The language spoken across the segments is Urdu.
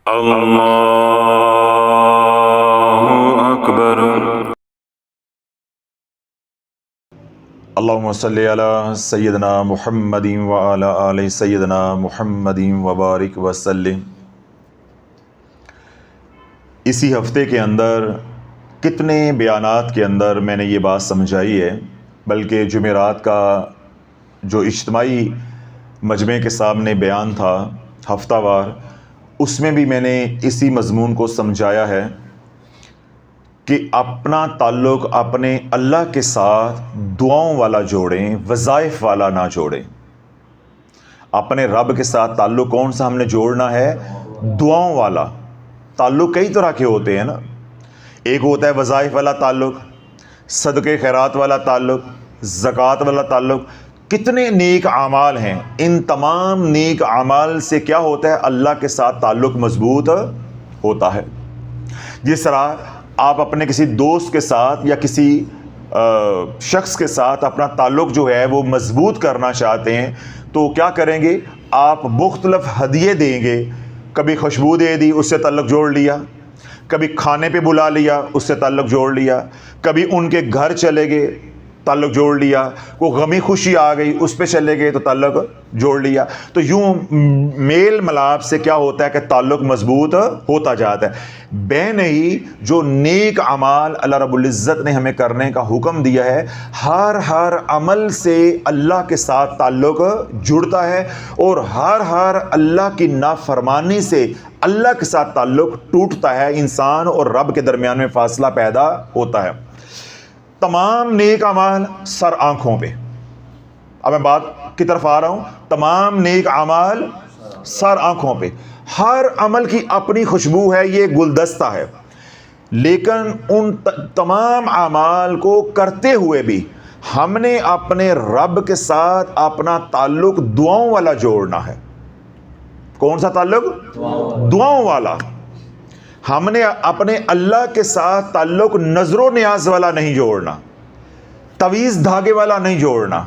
اللہ اکبر۔ اللہم صلی علی سیدنا محمد وعلی آل سیدنا محمد وبارک وسلم۔ اسی ہفتے کے اندر کتنے بیانات کے اندر میں نے یہ بات سمجھائی ہے، بلکہ جمعرات کا جو اجتماعی مجمع کے سامنے بیان تھا ہفتہ وار، اس میں بھی میں نے اسی مضمون کو سمجھایا ہے کہ اپنا تعلق اپنے اللہ کے ساتھ دعاؤں والا جوڑیں، وظائف والا نہ جوڑیں۔ اپنے رب کے ساتھ تعلق کون سا ہم نے جوڑنا ہے؟ دعاؤں والا۔ تعلق کئی طرح کے ہوتے ہیں نا، ایک ہوتا ہے وظائف والا تعلق، صدقے خیرات والا تعلق، زکوٰۃ والا تعلق۔ کتنے نیک اعمال ہیں، ان تمام نیک اعمال سے کیا ہوتا ہے؟ اللہ کے ساتھ تعلق مضبوط ہوتا ہے۔ جس طرح آپ اپنے کسی دوست کے ساتھ یا کسی شخص کے ساتھ اپنا تعلق جو ہے وہ مضبوط کرنا چاہتے ہیں تو کیا کریں گے؟ آپ مختلف ہدیے دیں گے۔ کبھی خوشبو دے دی، اس سے تعلق جوڑ لیا، کبھی کھانے پہ بلا لیا، اس سے تعلق جوڑ لیا، کبھی ان کے گھر چلے گئے، تعلق جوڑ لیا، کوئی غمی خوشی آ گئی اس پہ چلے گئے تو تعلق جوڑ لیا۔ تو یوں میل ملاپ سے کیا ہوتا ہے کہ تعلق مضبوط ہوتا جاتا ہے۔ بے نہیں، جو نیک اعمال اللہ رب العزت نے ہمیں کرنے کا حکم دیا ہے، ہر عمل سے اللہ کے ساتھ تعلق جڑتا ہے، اور ہر اللہ کی نافرمانی سے اللہ کے ساتھ تعلق ٹوٹتا ہے۔ انسان اور رب کے درمیان میں فاصلہ پیدا ہوتا ہے۔ تمام نیک اعمال سر آنکھوں پہ، اب میں بات کی طرف آ رہا ہوں، تمام نیک اعمال سر آنکھوں پہ، ہر عمل کی اپنی خوشبو ہے، یہ گلدستہ ہے، لیکن ان تمام اعمال کو کرتے ہوئے بھی ہم نے اپنے رب کے ساتھ اپنا تعلق دعاؤں والا جوڑنا ہے۔ کون سا تعلق؟ دعاؤں والا۔ ہم نے اپنے اللہ کے ساتھ تعلق نظر و نیاز والا نہیں جوڑنا، تویز دھاگے والا نہیں جوڑنا۔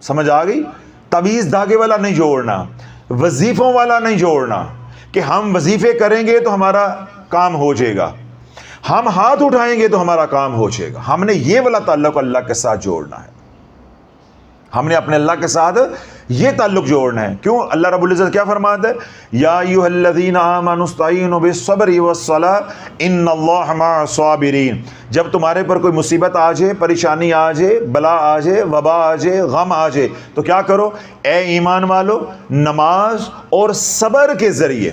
سمجھ آ گئی؟ تویز دھاگے والا نہیں جوڑنا، وظیفوں والا نہیں جوڑنا کہ ہم وظیفے کریں گے تو ہمارا کام ہو جائے گا، ہم ہاتھ اٹھائیں گے تو ہمارا کام ہو جائے گا۔ ہم نے یہ والا تعلق اللہ کے ساتھ جوڑنا ہے، ہم نے اپنے اللہ کے ساتھ یہ تعلق جوڑنا ہے۔ کیوں؟ اللہ رب العزت کیا فرماتا ہے؟ یا ایھا الذین آمنوا استعینوا بالصبر والصلاۃ ان اللہ مع الصابرین۔ جب تمہارے پر کوئی مصیبت آ جائے، پریشانی آ جائے، بلا آ جائے، وبا آ جائے، غم آ جائے تو کیا کرو؟ اے ایمان والو، نماز اور صبر کے ذریعے،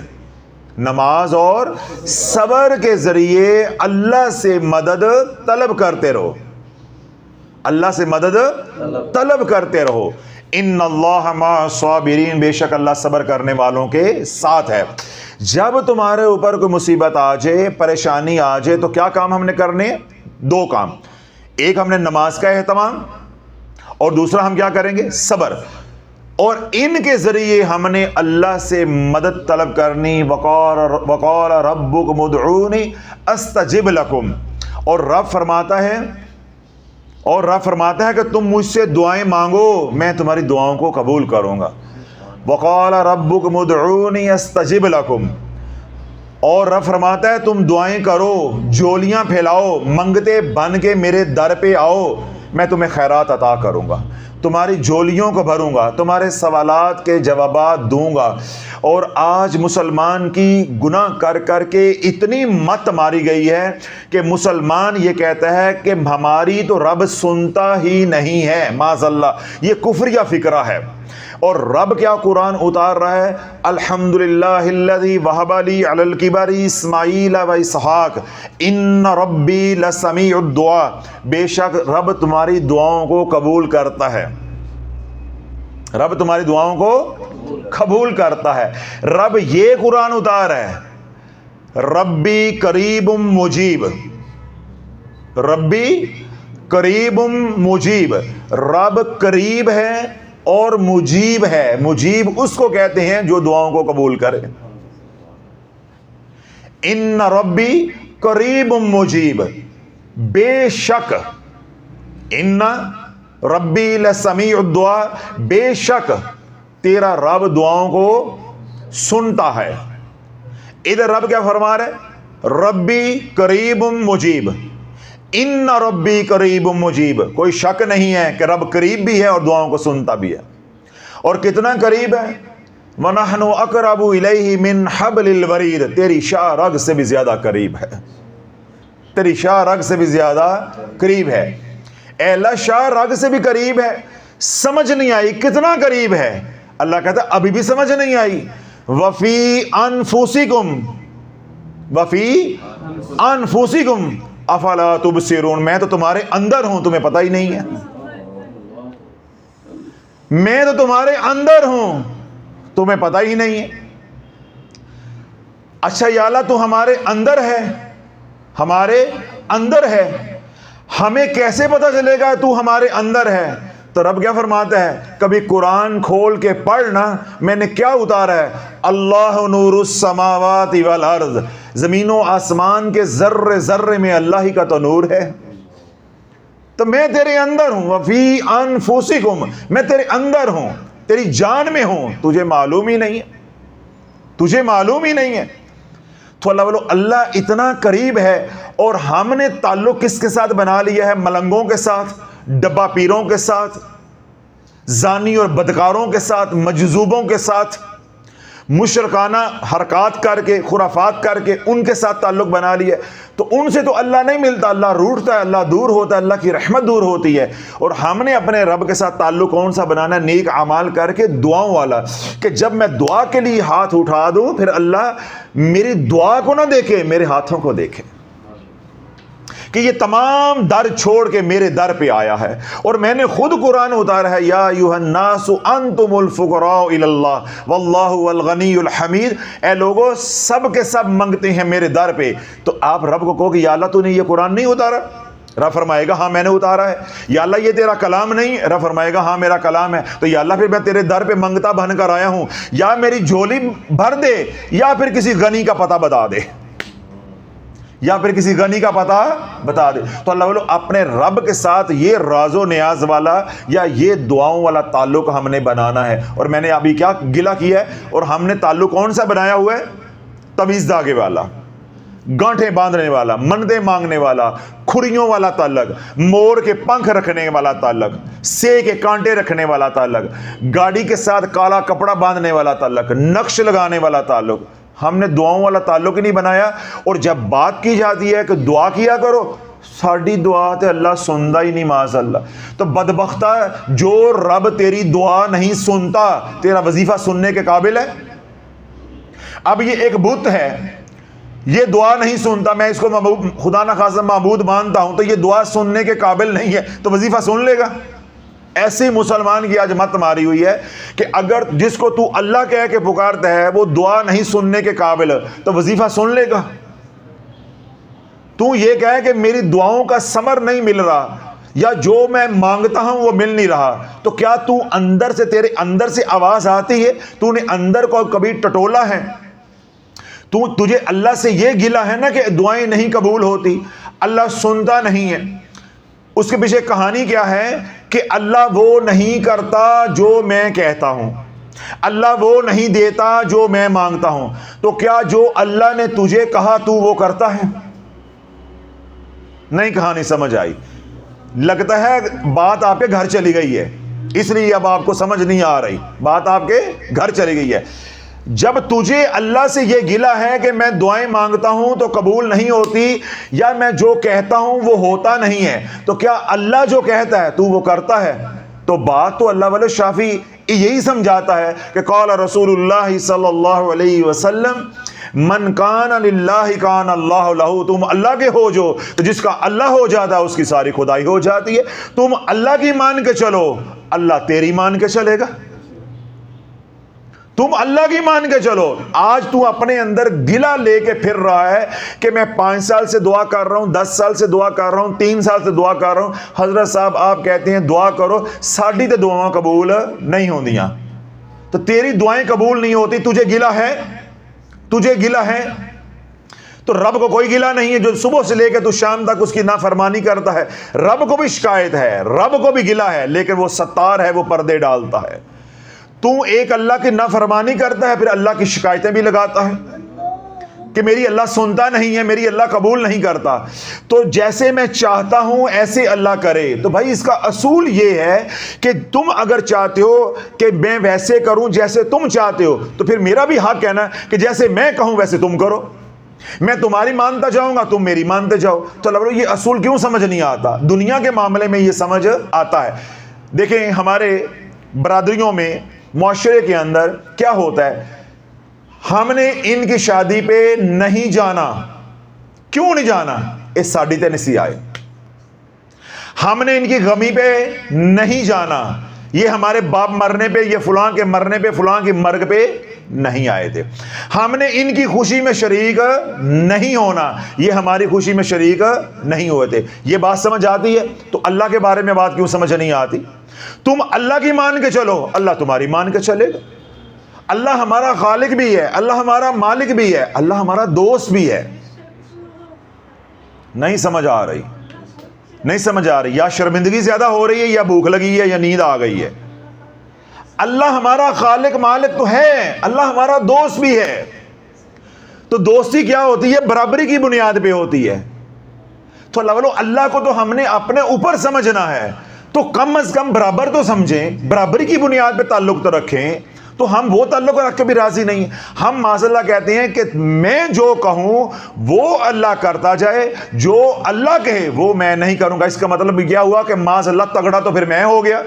نماز اور صبر کے ذریعے اللہ سے مدد طلب کرتے رہو، اللہ سے مدد طلب کرتے رہو۔ ان اللہ مع الصابرین، بے شک اللہ صبر کرنے والوں کے ساتھ ہے۔ جب تمہارے اوپر کوئی مصیبت آ جائے، پریشانی آ جائے تو کیا کام ہم نے کرنے؟ دو کام، ایک ہم نے نماز کا اہتمام، اور دوسرا ہم کیا کریں گے؟ صبر۔ اور ان کے ذریعے ہم نے اللہ سے مدد طلب کرنی۔ وقال ربکم ادعونی استجب لکم، اور رب فرماتا ہے کہ تم مجھ سے دعائیں مانگو، میں تمہاری دعاؤں کو قبول کروں گا۔ وقال ربکم ادعونی استجب لکم، اور رب فرماتا ہے تم دعائیں کرو، جولیاں پھیلاؤ، منگتے بن کے میرے در پہ آؤ، میں تمہیں خیرات عطا کروں گا، تمہاری جھولیوں کو بھروں گا، تمہارے سوالات کے جوابات دوں گا۔ اور آج مسلمان کی گناہ کر کر کے اتنی مت ماری گئی ہے کہ مسلمان یہ کہتا ہے کہ ہماری تو رب سنتا ہی نہیں ہے، معاذ اللہ، یہ کفریہ فکرہ ہے۔ اور رب کیا قرآن اتار رہا ہے؟ الحمدللہ الذی وہب لی علی الکبر اسماعیل و اسحاق ان ربی لسمیع الدعاء، بے شک رب تمہاری دعاؤں کو قبول کرتا ہے، رب تمہاری دعاؤں کو قبول کرتا ہے۔ رب یہ قرآن اتار ہے، ربی قریب مجیب، ربی قریب مجیب، رب قریب ہے اور مجیب ہے۔ مجیب اس کو کہتے ہیں جو دعاؤں کو قبول کرے۔ ان ربی قریب مجیب، بے شک، ان ربی لسمیع الدعاء، بے شک تیرا رب دعاؤں کو سنتا ہے، ادھر رب کیا فرما رہا ہے؟ ربی قریب مجیب، ان ربی قریب مجیب. کوئی شک نہیں ہے کہ رب قریب بھی ہے اور دعاؤں کو سنتا بھی ہے. اور کتنا قریب ہے؟ وَنَحْنُ أَقْرَبُ إِلَيْهِ مِنْ حَبْلِ الْوَرِيدِ، تیری شاہ رگ سے بھی زیادہ قریب ہے، تیری شاہ رگ سے بھی زیادہ قریب ہے. اے اللہ شاہ رگ سے بھی قریب ہے. سمجھ نہیں آئی کتنا قریب ہے. اللہ کہتا ہے ابھی بھی سمجھ نہیں آئی. وَفِي أَنفُسِكُمْ وَفِي أَنفُسِكُمْ أَفَلَا تُبْصِرُونَ، میں تو تمہارے اندر ہوں، تمہیں پتہ ہی نہیں ہے. میں تو تمہارے اندر ہوں، تمہیں پتہ ہی نہیں ہے. اچھا یا اللہ تو ہمارے اندر ہے، ہمارے اندر ہے، ہمیں کیسے پتہ چلے گا تو ہمارے اندر ہے؟ تو رب کیا فرماتا ہے؟ کبھی قرآن کھول کے پڑھنا میں نے کیا اتارا ہے. اللہ نور السماوات والارض، زمین و آسمان کے ذرے ذرے میں اللہ ہی کا تو نور ہے. تو میں تیرے اندر ہوں. وفی انفسکم، میں تیرے اندر ہوں، تیری جان میں ہوں، تجھے معلوم ہی نہیں ہے، تجھے معلوم ہی نہیں ہے. تو اللہ بولو اللہ اتنا قریب ہے. اور ہم نے تعلق کس کے ساتھ بنا لیا ہے؟ ملنگوں کے ساتھ، ڈبہ پیروں کے ساتھ، زانی اور بدکاروں کے ساتھ، مجذوبوں کے ساتھ، مشرکانہ حرکات کر کے، خرافات کر کے ان کے ساتھ تعلق بنا لیا. تو ان سے تو اللہ نہیں ملتا، اللہ روٹتا ہے، اللہ دور ہوتا ہے، اللہ کی رحمت دور ہوتی ہے. اور ہم نے اپنے رب کے ساتھ تعلق کون سا بنانا ہے؟ نیک اعمال کر کے دعاؤں والا، کہ جب میں دعا کے لیے ہاتھ اٹھا دوں پھر اللہ میری دعا کو نہ دیکھے، میرے ہاتھوں کو دیکھے، کہ یہ تمام در چھوڑ کے میرے در پہ آیا ہے. اور میں نے خود قرآن اتارا ہے، یا ایھا الناس انتم الفقراء الی اللہ واللہ هو الغنی الحمید. اے لوگو سب کے سب منگتے ہیں میرے در پہ. تو آپ رب کو کہو کہ یا اللہ تو نے یہ قرآن نہیں اتارا؟ رب فرمائے گا ہاں میں نے اتارا ہے. یا اللہ یہ تیرا کلام نہیں؟ رب فرمائے گا ہاں میرا کلام ہے. تو یا اللہ پھر میں تیرے در پہ منگتا بن کر آیا ہوں، یا میری جھولی بھر دے، یا پھر کسی غنی کا پتہ بتا دے، یا پھر کسی غنی کا پتہ بتا دے. تو اللہ بولو اپنے رب کے ساتھ یہ راز و نیاز والا یا یہ دعاؤں والا تعلق ہم نے بنانا ہے. اور میں نے ابھی کیا گلہ کیا ہے؟ اور ہم نے تعلق کون سا بنایا ہوا ہے؟ تویز داغے والا، گانٹھیں باندھنے والا، منتیں مانگنے والا، کھریوں والا تعلق، مور کے پنکھ رکھنے والا تعلق، سے کے کانٹے رکھنے والا تعلق، گاڑی کے ساتھ کالا کپڑا باندھنے والا تعلق، نقش لگانے والا تعلق. ہم نے دعاؤں والا تعلق ہی نہیں بنایا. اور جب بات کی جاتی ہے کہ دعا کیا کرو، ساڑی دعا تے اللہ سنتا ہی نہیں معاذ اللہ. تو بدبختہ جو رب تیری دعا نہیں سنتا، تیرا وظیفہ سننے کے قابل ہے؟ اب یہ ایک بت ہے، یہ دعا نہیں سنتا، میں اس کو خدا نہ خاصہ معبود مانتا ہوں، تو یہ دعا سننے کے قابل نہیں ہے، تو وظیفہ سن لے گا؟ ایسی مسلمان کی آج مت ماری ہوئی ہے کہ اگر جس کو تو اللہ کہہ کے پکارتا ہے وہ دعا نہیں سننے کے قابل، تو وظیفہ سن لے گا؟ تو یہ کہے کہ میری دعاؤں کا ثمر نہیں مل رہا، یا جو میں مانگتا ہوں وہ مل نہیں رہا، تو کیا تو اندر سے، تیرے اندر سے آواز آتی ہے؟ تو نے اندر کو کبھی ٹٹولا ہے؟ تجھے اللہ سے یہ گلا ہے نا کہ دعائیں نہیں قبول ہوتی، اللہ سنتا نہیں ہے. اس کے پیچھے کہانی کیا ہے؟ کہ اللہ وہ نہیں کرتا جو میں کہتا ہوں، اللہ وہ نہیں دیتا جو میں مانگتا ہوں. تو کیا جو اللہ نے تجھے کہا تو وہ کرتا ہے؟ نہیں. کہانی سمجھ آئی؟ لگتا ہے بات آپ کے گھر چلی گئی ہے، اس لیے اب آپ کو سمجھ نہیں آ رہی. بات آپ کے گھر چلی گئی ہے. جب تجھے اللہ سے یہ گلہ ہے کہ میں دعائیں مانگتا ہوں تو قبول نہیں ہوتی، یا میں جو کہتا ہوں وہ ہوتا نہیں ہے، تو کیا اللہ جو کہتا ہے تو وہ کرتا ہے؟ تو بات تو اللہ والے شافی یہی سمجھاتا ہے کہ قال رسول اللہ صلی اللہ علیہ وسلم من کان للہ کان اللہ لہ. تم اللہ کے ہو جو، تو جس کا اللہ ہو جاتا ہے اس کی ساری خدائی ہو جاتی ہے. تم اللہ کی مان کے چلو، اللہ تیری مان کے چلے گا. تم اللہ کی مان کے چلو. آج تو اپنے اندر گلا لے کے پھر رہا ہے کہ میں 5 سال سے دعا کر رہا ہوں، 10 سال سے دعا کر رہا ہوں، 3 سال سے دعا کر رہا ہوں. حضرت صاحب آپ کہتے ہیں دعا کرو، ساڑھی تے دعائیں قبول نہیں ہوندیاں. تو تیری دعائیں قبول نہیں ہوتی، تجھے گلا ہے؟ تجھے گلا ہے؟ تو رب کو کوئی گلا نہیں ہے جو صبح سے لے کے تو شام تک اس کی نافرمانی کرتا ہے. رب کو بھی شکایت ہے، رب کو بھی گلا ہے، لیکن وہ ستار ہے، وہ پردے ڈالتا ہے. تو ایک اللہ کی نافرمانی کرتا ہے، پھر اللہ کی شکایتیں بھی لگاتا ہے. کہ میری اللہ سنتا نہیں ہے, میری اللہ قبول نہیں کرتا, تو جیسے میں چاہتا ہوں ایسے اللہ کرے. تو بھائی اس کا اصول یہ ہے کہ تم اگر چاہتے ہو کہ میں ویسے کروں جیسے تم چاہتے ہو, تو پھر میرا بھی حق ہے نا کہ جیسے میں کہوں ویسے تم کرو. میں تمہاری مانتا جاؤں گا, تم میری مانتے جاؤ. تو اللہ یہ اصول کیوں سمجھ نہیں آتا؟ دنیا کے معاملے میں یہ سمجھ آتا ہے. دیکھیں ہمارے برادریوں میں, معاشرے کے اندر کیا ہوتا ہے, ہم نے ان کی شادی پہ نہیں جانا. کیوں نہیں جانا؟ اس ساڑی تے نسی آئے. ہم نے ان کی غمی پہ نہیں جانا, یہ ہمارے باپ مرنے پہ, یہ فلاں کے مرنے پہ, فلاں کی مرگ پہ نہیں آئے تھے. ہم نے ان کی خوشی میں شریک نہیں ہونا, یہ ہماری خوشی میں شریک نہیں ہوئے تھے. یہ بات سمجھ آتی ہے؟ تو اللہ کے بارے میں بات کیوں سمجھ نہیں آتی؟ تم اللہ کی مان کے چلو, اللہ تمہاری مان کے چلے گا. اللہ ہمارا خالق بھی ہے, اللہ ہمارا مالک بھی ہے, اللہ ہمارا دوست بھی ہے. نہیں سمجھ آ رہی, نہیں سمجھ آ رہی. یا شرمندگی زیادہ ہو رہی ہے, یا بھوک لگی ہے, یا نیند آ گئی ہے. اللہ ہمارا خالق مالک تو ہے, اللہ ہمارا دوست بھی ہے. تو دوستی کیا ہوتی ہے؟ برابری کی بنیاد پہ ہوتی ہے. تو اللہ کو تو ہم نے اپنے اوپر سمجھنا ہے, تو کم از کم برابر تو سمجھیں, برابری کی بنیاد پہ تعلق تو رکھیں. تو ہم وہ تعلق رکھ کے بھی راضی نہیں. ہم معاذ اللہ کہتے ہیں کہ میں جو کہوں وہ اللہ کرتا جائے, جو اللہ کہے وہ میں نہیں کروں گا. اس کا مطلب کیا ہوا کہ معاذ اللہ تگڑا تو پھر میں ہو گیا,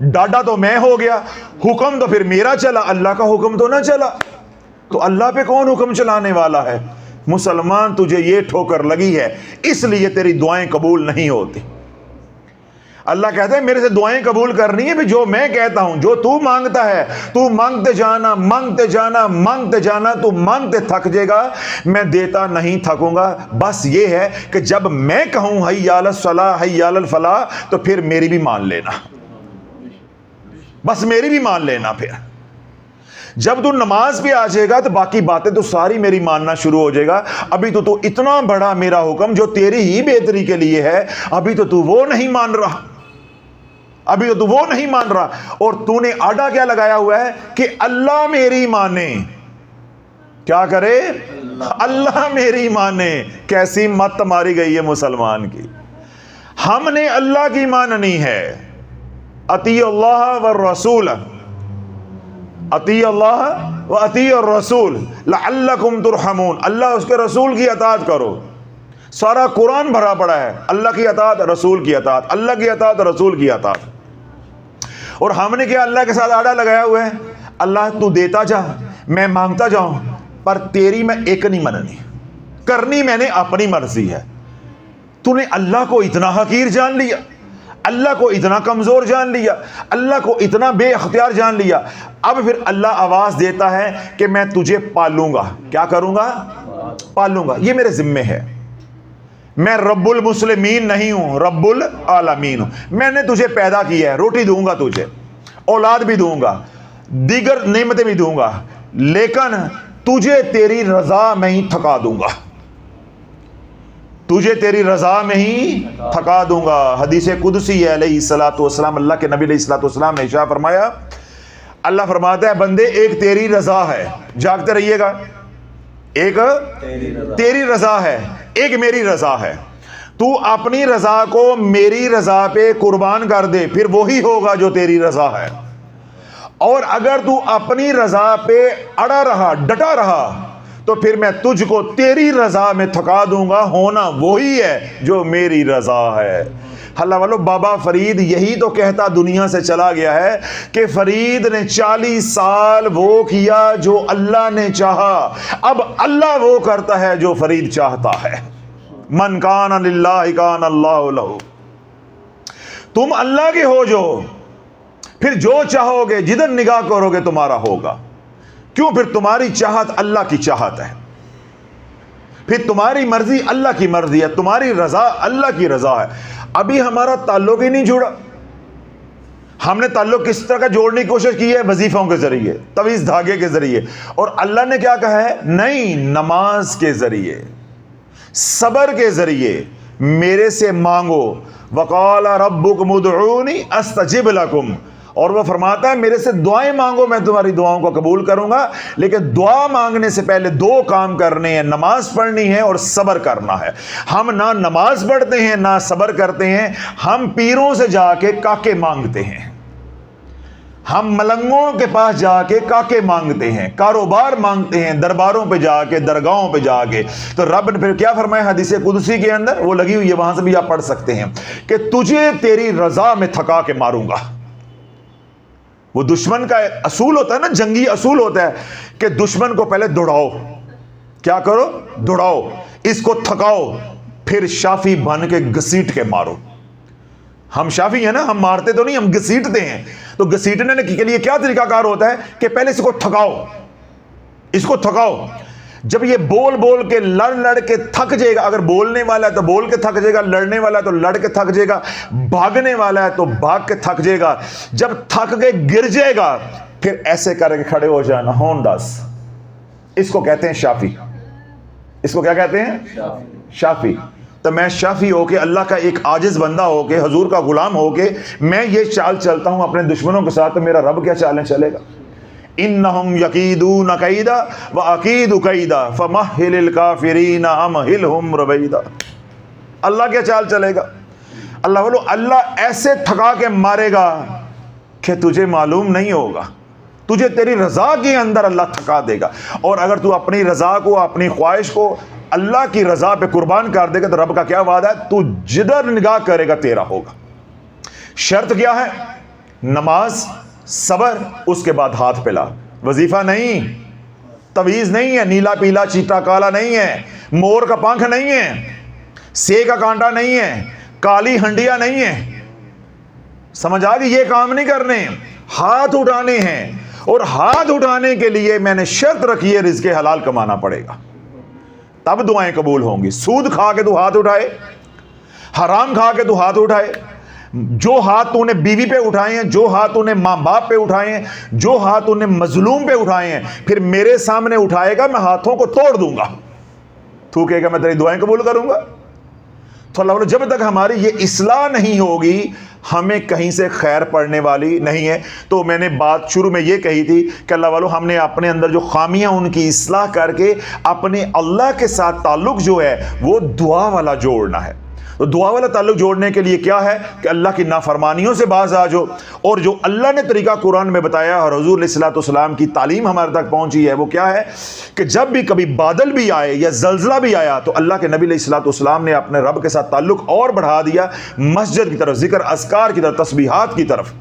ڈاڈا تو میں ہو گیا, حکم تو پھر میرا چلا, اللہ کا حکم تو نہ چلا. تو اللہ پہ کون حکم چلانے والا ہے؟ مسلمان تجھے یہ ٹھوکر لگی ہے, اس لیے تیری دعائیں قبول نہیں ہوتی. اللہ کہتا ہے میرے سے دعائیں قبول کرنی ہے, جو میں کہتا ہوں, جو تو مانگتا ہے, تو مانگتے جانا, مانگتے جانا, مانگتے جانا, تو مانگتے تھک جائے گا, میں دیتا نہیں تھکوں گا. بس یہ ہے کہ جب میں کہوں حی علی الصلاۃ, حی علی الفلاح, تو پھر میری بھی مان لینا, بس میری بھی مان لینا. پھر جب تو نماز پہ آ جائے گا تو باقی باتیں تو ساری میری ماننا شروع ہو جائے گا. ابھی تو اتنا بڑا میرا حکم جو تیری ہی بہتری کے لیے ہے, ابھی تو وہ نہیں مان رہا, ابھی تو وہ نہیں مان رہا. اور تو نے آڈا کیا لگایا ہوا ہے کہ اللہ میری مانے. کیا کرے؟ اللہ میری مانے. کیسی مت ماری گئی ہے مسلمان کی. ہم نے اللہ کی ماننی ہے. اطیع اللہ والرسول, اطیع اللہ و اطیع الرسول لعلکم ترحمون. اللہ اس کے رسول کی اطاعت کرو. سارا قرآن بھرا پڑا ہے اللہ کی اطاعت, رسول کی اطاعت, اللہ کی اطاعت, رسول کی اطاعت. اور ہم نے کیا اللہ کے ساتھ آڑا لگایا ہوا ہے, اللہ تو دیتا جا, میں مانگتا جاؤں, پر تیری میں ایک نہیں مننی, کرنی میں نے اپنی مرضی ہے. تو نے اللہ کو اتنا حقیر جان لیا, اللہ کو اتنا کمزور جان لیا, اللہ کو اتنا بے اختیار جان لیا. اب پھر اللہ آواز دیتا ہے کہ میں تجھے پالوں گا. کیا کروں گا؟ پالوں گا. یہ میرے ذمے ہے. میں رب المسلمین نہیں ہوں, رب العالمین ہوں. میں نے تجھے پیدا کیا ہے, روٹی دوں گا تجھے, اولاد بھی دوں گا, دیگر نعمتیں بھی دوں گا, لیکن تجھے تیری رضا میں ہی تھکا دوں گا, تجھے تیری رضا میں ہی تھکا دوں گا. حدیث قدسی ہے علیہ الصلوۃ والسلام, اللہ کے نبی علیہ الصلوۃ والسلام نے ارشاد فرمایا, اللہ فرماتا ہے بندے ایک تیری رضا ہے, جاگتے رہیے گا, ایک تیری رضا ہے, ایک میری رضا ہے. تو اپنی رضا کو میری رضا پہ قربان کر دے, پھر وہی ہوگا جو تیری رضا ہے. اور اگر تو اپنی رضا پہ اڑا رہا, ڈٹا رہا, تو پھر میں تجھ کو تیری رضا میں تھکا دوں گا. ہونا وہی ہے جو میری رضا ہے. اللہ والو, بابا فرید یہی تو کہتا دنیا سے چلا گیا ہے کہ فرید نے 40 سال وہ کیا جو اللہ نے چاہا, اب اللہ وہ کرتا ہے جو فرید چاہتا ہے. من کان للہ کان اللہ لہ. تم اللہ کے ہو جو, پھر جو چاہو گے, جدھر نگاہ کرو گے تمہارا ہوگا. کیوں؟ پھر تمہاری چاہت اللہ کی چاہت ہے, پھر تمہاری مرضی اللہ کی مرضی ہے, تمہاری رضا اللہ کی رضا ہے. ابھی ہمارا تعلق ہی نہیں جڑا. ہم نے تعلق کس طرح کا جوڑنے کی کوشش کی ہے؟ وظیفوں کے ذریعے, تویز دھاگے کے ذریعے. اور اللہ نے کیا کہا ہے؟ نہیں, نماز کے ذریعے, صبر کے ذریعے میرے سے مانگو. وقال ربکم ادعونی استجب لکم. اور وہ فرماتا ہے میرے سے دعائیں مانگو میں تمہاری دعاؤں کو قبول کروں گا، لیکن دعا مانگنے سے پہلے دو کام کرنے ہیں، نماز پڑھنی ہے اور صبر کرنا ہے۔ ہم نہ نماز پڑھتے ہیں نہ صبر کرتے ہیں، ہم پیروں سے جا کے کاکے مانگتے ہیں، ہم ملنگوں کے پاس جا کے کاکے مانگتے ہیں، کاروبار مانگتے ہیں، درباروں پہ جا کے، درگاہوں پہ جا کے۔ تو رب نے پھر کیا فرمایا حدیث قدسی کے اندر، وہ لگی ہوئی ہے وہاں سے بھی آپ پڑھ سکتے ہیں، کہ تجھے تیری رضا میں تھکا کے ماروں گا۔ وہ دشمن کا اصول ہوتا ہے نا، جنگی اصول ہوتا ہے کہ دشمن کو پہلے دوڑاؤ، کیا کرو؟ دوڑاؤ، اس کو تھکاؤ، پھر شافی بن کے گھسیٹ کے مارو۔ ہم شافی ہیں نا، ہم مارتے تو نہیں، ہم گھسیٹتے ہیں۔ تو گھسیٹنے کے لیے کیا طریقہ کار ہوتا ہے کہ پہلے اس کو تھکاؤ، اس کو تھکاؤ۔ جب یہ بول بول کے لڑ کے تھک جائے گا، اگر بولنے والا ہے تو بول کے تھک جائے گا، لڑنے والا ہے تو لڑ کے تھک جائے گا، بھاگنے والا ہے تو بھاگ کے تھک جائے گا۔ جب تھک کے گر جائے گا پھر ایسے کر کے کھڑے ہو جانا، ہون داس، اس کو کہتے ہیں شافی۔ اس کو کیا کہتے ہیں؟ شافی۔ تو میں شافی ہو کے، اللہ کا ایک عاجز بندہ ہو کے، حضور کا غلام ہو کے میں یہ چال چلتا ہوں اپنے دشمنوں کے ساتھ، تو میرا رب کیا چالیں چلے گا؟ انہم یکیدون کیدا واکید کیدا فمہل الکافرین امہلہم رویدا۔ اللہ کیا چال چلے گا؟ اللہ ایسے تھکا کے مارے گا کہ تجھے معلوم نہیں ہوگا، تجھے تیری رضا کے اندر اللہ تھکا دے گا۔ اور اگر تو اپنی رضا کو، اپنی خواہش کو اللہ کی رضا پہ قربان کر دے گا تو رب کا کیا وعدہ ہے؟ تو جدھر نگاہ کرے گا تیرا ہوگا۔ شرط کیا ہے؟ نماز، صبر، اس کے بعد ہاتھ پلا۔ وظیفہ نہیں، تویز نہیں ہے، نیلا پیلا چیٹا کالا نہیں ہے، مور کا پنکھ نہیں ہے، سے کا کانٹا نہیں ہے، کالی ہنڈیا نہیں ہے، سمجھ آ گئی؟ یہ کام نہیں کرنے، ہاتھ اٹھانے ہیں۔ اور ہاتھ اٹھانے کے لیے میں نے شرط رکھی ہے، رزق حلال کمانا پڑے گا، تب دعائیں قبول ہوں گی۔ سود کھا کے تو ہاتھ اٹھائے، حرام کھا کے تو ہاتھ اٹھائے، جو ہاتھ تو نے بیوی پہ اٹھائے ہیں، جو ہاتھ تو نے ماں باپ پہ اٹھائے ہیں، جو ہاتھ تو نے مظلوم پہ اٹھائے ہیں، پھر میرے سامنے اٹھائے گا، میں ہاتھوں کو توڑ دوں گا، تو کہے گا میں تیری دعائیں قبول کروں گا۔ تو اللہ جب تک ہماری یہ اصلاح نہیں ہوگی، ہمیں کہیں سے خیر پڑنے والی نہیں ہے۔ تو میں نے بات شروع میں یہ کہی تھی کہ اللہ والو، ہم نے اپنے اندر جو خامیاں ان کی اصلاح کر کے اپنے اللہ کے ساتھ تعلق جو ہے وہ دعا والا جوڑنا ہے۔ تو دعا والا تعلق جوڑنے کے لیے کیا ہے کہ اللہ کی نافرمانیوں سے باز آ جاؤ، اور جو اللہ نے طریقہ قرآن میں بتایا اور حضور علیہ الصلوۃ والسلام کی تعلیم ہمارے تک پہنچی ہے، وہ کیا ہے کہ جب بھی کبھی بادل بھی آئے یا زلزلہ بھی آیا تو اللہ کے نبی علیہ الصلوۃ والسلام نے اپنے رب کے ساتھ تعلق اور بڑھا دیا، مسجد کی طرف، ذکر اذکار کی طرف، تسبیحات کی طرف۔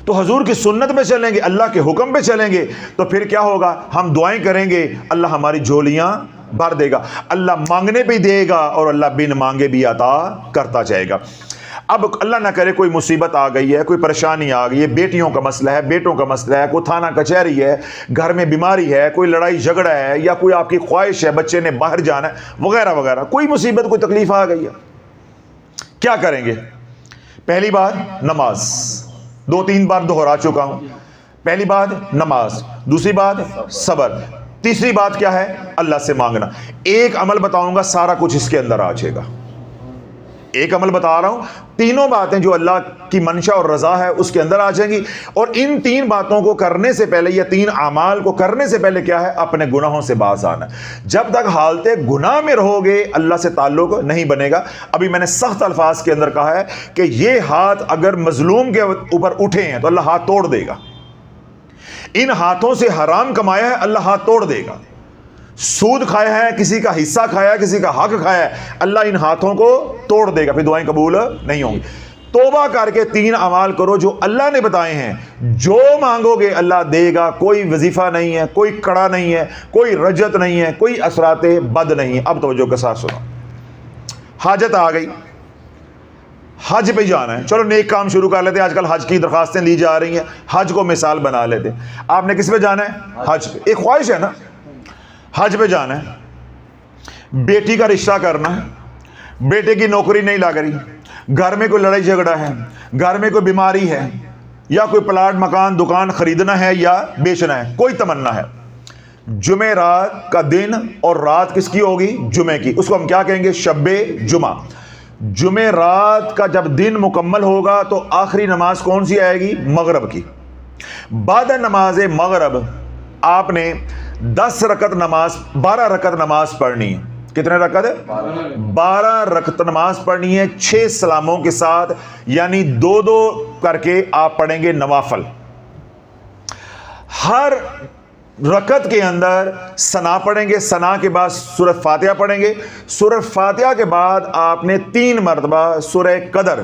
تو حضور کی سنت پہ چلیں گے، اللہ کے حکم پہ چلیں گے، تو پھر کیا ہوگا؟ ہم دعائیں کریں گے، اللہ ہماری جھولیاں بھر دے گا، اللہ مانگنے بھی دے گا اور اللہ بن مانگے بھی عطا کرتا جائے گا۔ اب اللہ نہ کرے کوئی مصیبت آ گئی ہے، کوئی پریشانی آ گئی ہے، بیٹیوں کا مسئلہ ہے، بیٹوں کا مسئلہ ہے، کوئی تھانہ کچہری ہے، گھر میں بیماری ہے، کوئی لڑائی جھگڑا ہے، یا کوئی آپ کی خواہش ہے، بچے نے باہر جانا ہے، وغیرہ وغیرہ، کوئی مصیبت، کوئی تکلیف آ گئی ہے، کیا کریں گے؟ پہلی بات نماز، 2-3 بار دہرا چکا ہوں۔ پہلی بات نماز، دوسری بات صبر، تیسری بات کیا ہے؟ اللہ سے مانگنا۔ ایک عمل بتاؤں گا، سارا کچھ اس کے اندر آ جائے گا۔ ایک عمل بتا رہا ہوں، تینوں باتیں جو اللہ کی منشا اور رضا ہے اس کے اندر آ جائیں گی۔ اور ان 3 باتوں کو کرنے سے پہلے، یا 3 اعمال کو کرنے سے پہلے کیا ہے؟ اپنے گناہوں سے باز آنا۔ جب تک حالت گناہ میں رہو گے اللہ سے تعلق نہیں بنے گا۔ ابھی میں نے سخت الفاظ کے اندر کہا ہے کہ یہ ہاتھ اگر مظلوم کے اوپر اٹھے ہیں تو اللہ ہاتھ توڑ دے گا۔ ان ہاتھوں سے حرام کمایا ہے، اللہ ہاتھ توڑ دے گا۔ سود کھایا ہے، کسی کا حصہ کھایا ہے، کسی کا حق کھایا ہے، اللہ ان ہاتھوں کو توڑ دے گا، پھر دعائیں قبول نہیں ہوں گی۔ توبہ کر کے 3 اعمال کرو جو اللہ نے بتائے ہیں، جو مانگو گے اللہ دے گا۔ کوئی وظیفہ نہیں ہے، کوئی کڑا نہیں ہے، کوئی رجت نہیں ہے، کوئی اثرات بد نہیں ہے۔ اب توجہ کے ساتھ سنو، حاجت آ گئی، حج پہ جانا ہے، چلو نیک کام شروع کر لیتے ہیں۔ آج کل حج کی درخواستیں لی جا رہی ہیں، حج کو مثال بنا لیتے ہیں۔ آپ نے کس پہ جانا ہے؟ حج پہ۔ ایک خواہش ہے نا، حج پہ جانا ہے، بیٹی کا رشتہ کرنا ہے، بیٹے کی نوکری نہیں لگ رہی، گھر میں کوئی لڑائی جھگڑا ہے، گھر میں کوئی بیماری ہے، یا کوئی پلاٹ مکان دکان خریدنا ہے یا بیچنا ہے، کوئی تمنا ہے۔ جمعرات کا دن اور رات کس کی ہوگی؟ جمعے کی۔ اس کو ہم کیا کہیں گے؟ شب جمعہ۔ جمعرات کا جب دن مکمل ہوگا تو آخری نماز کون سی آئے گی؟ مغرب کی۔ بعد نماز مغرب آپ نے 12 رکعت نماز پڑھنی ہے۔ کتنے رکعت؟ 12 رکعت نماز پڑھنی ہے 6 سلاموں کے ساتھ، یعنی 2 کر کے آپ پڑھیں گے نوافل۔ ہر رکعت کے اندر ثنا پڑھیں گے، ثنا کے بعد سورہ فاتحہ پڑھیں گے، سورہ فاتحہ کے بعد آپ نے 3 مرتبہ سورہ قدر،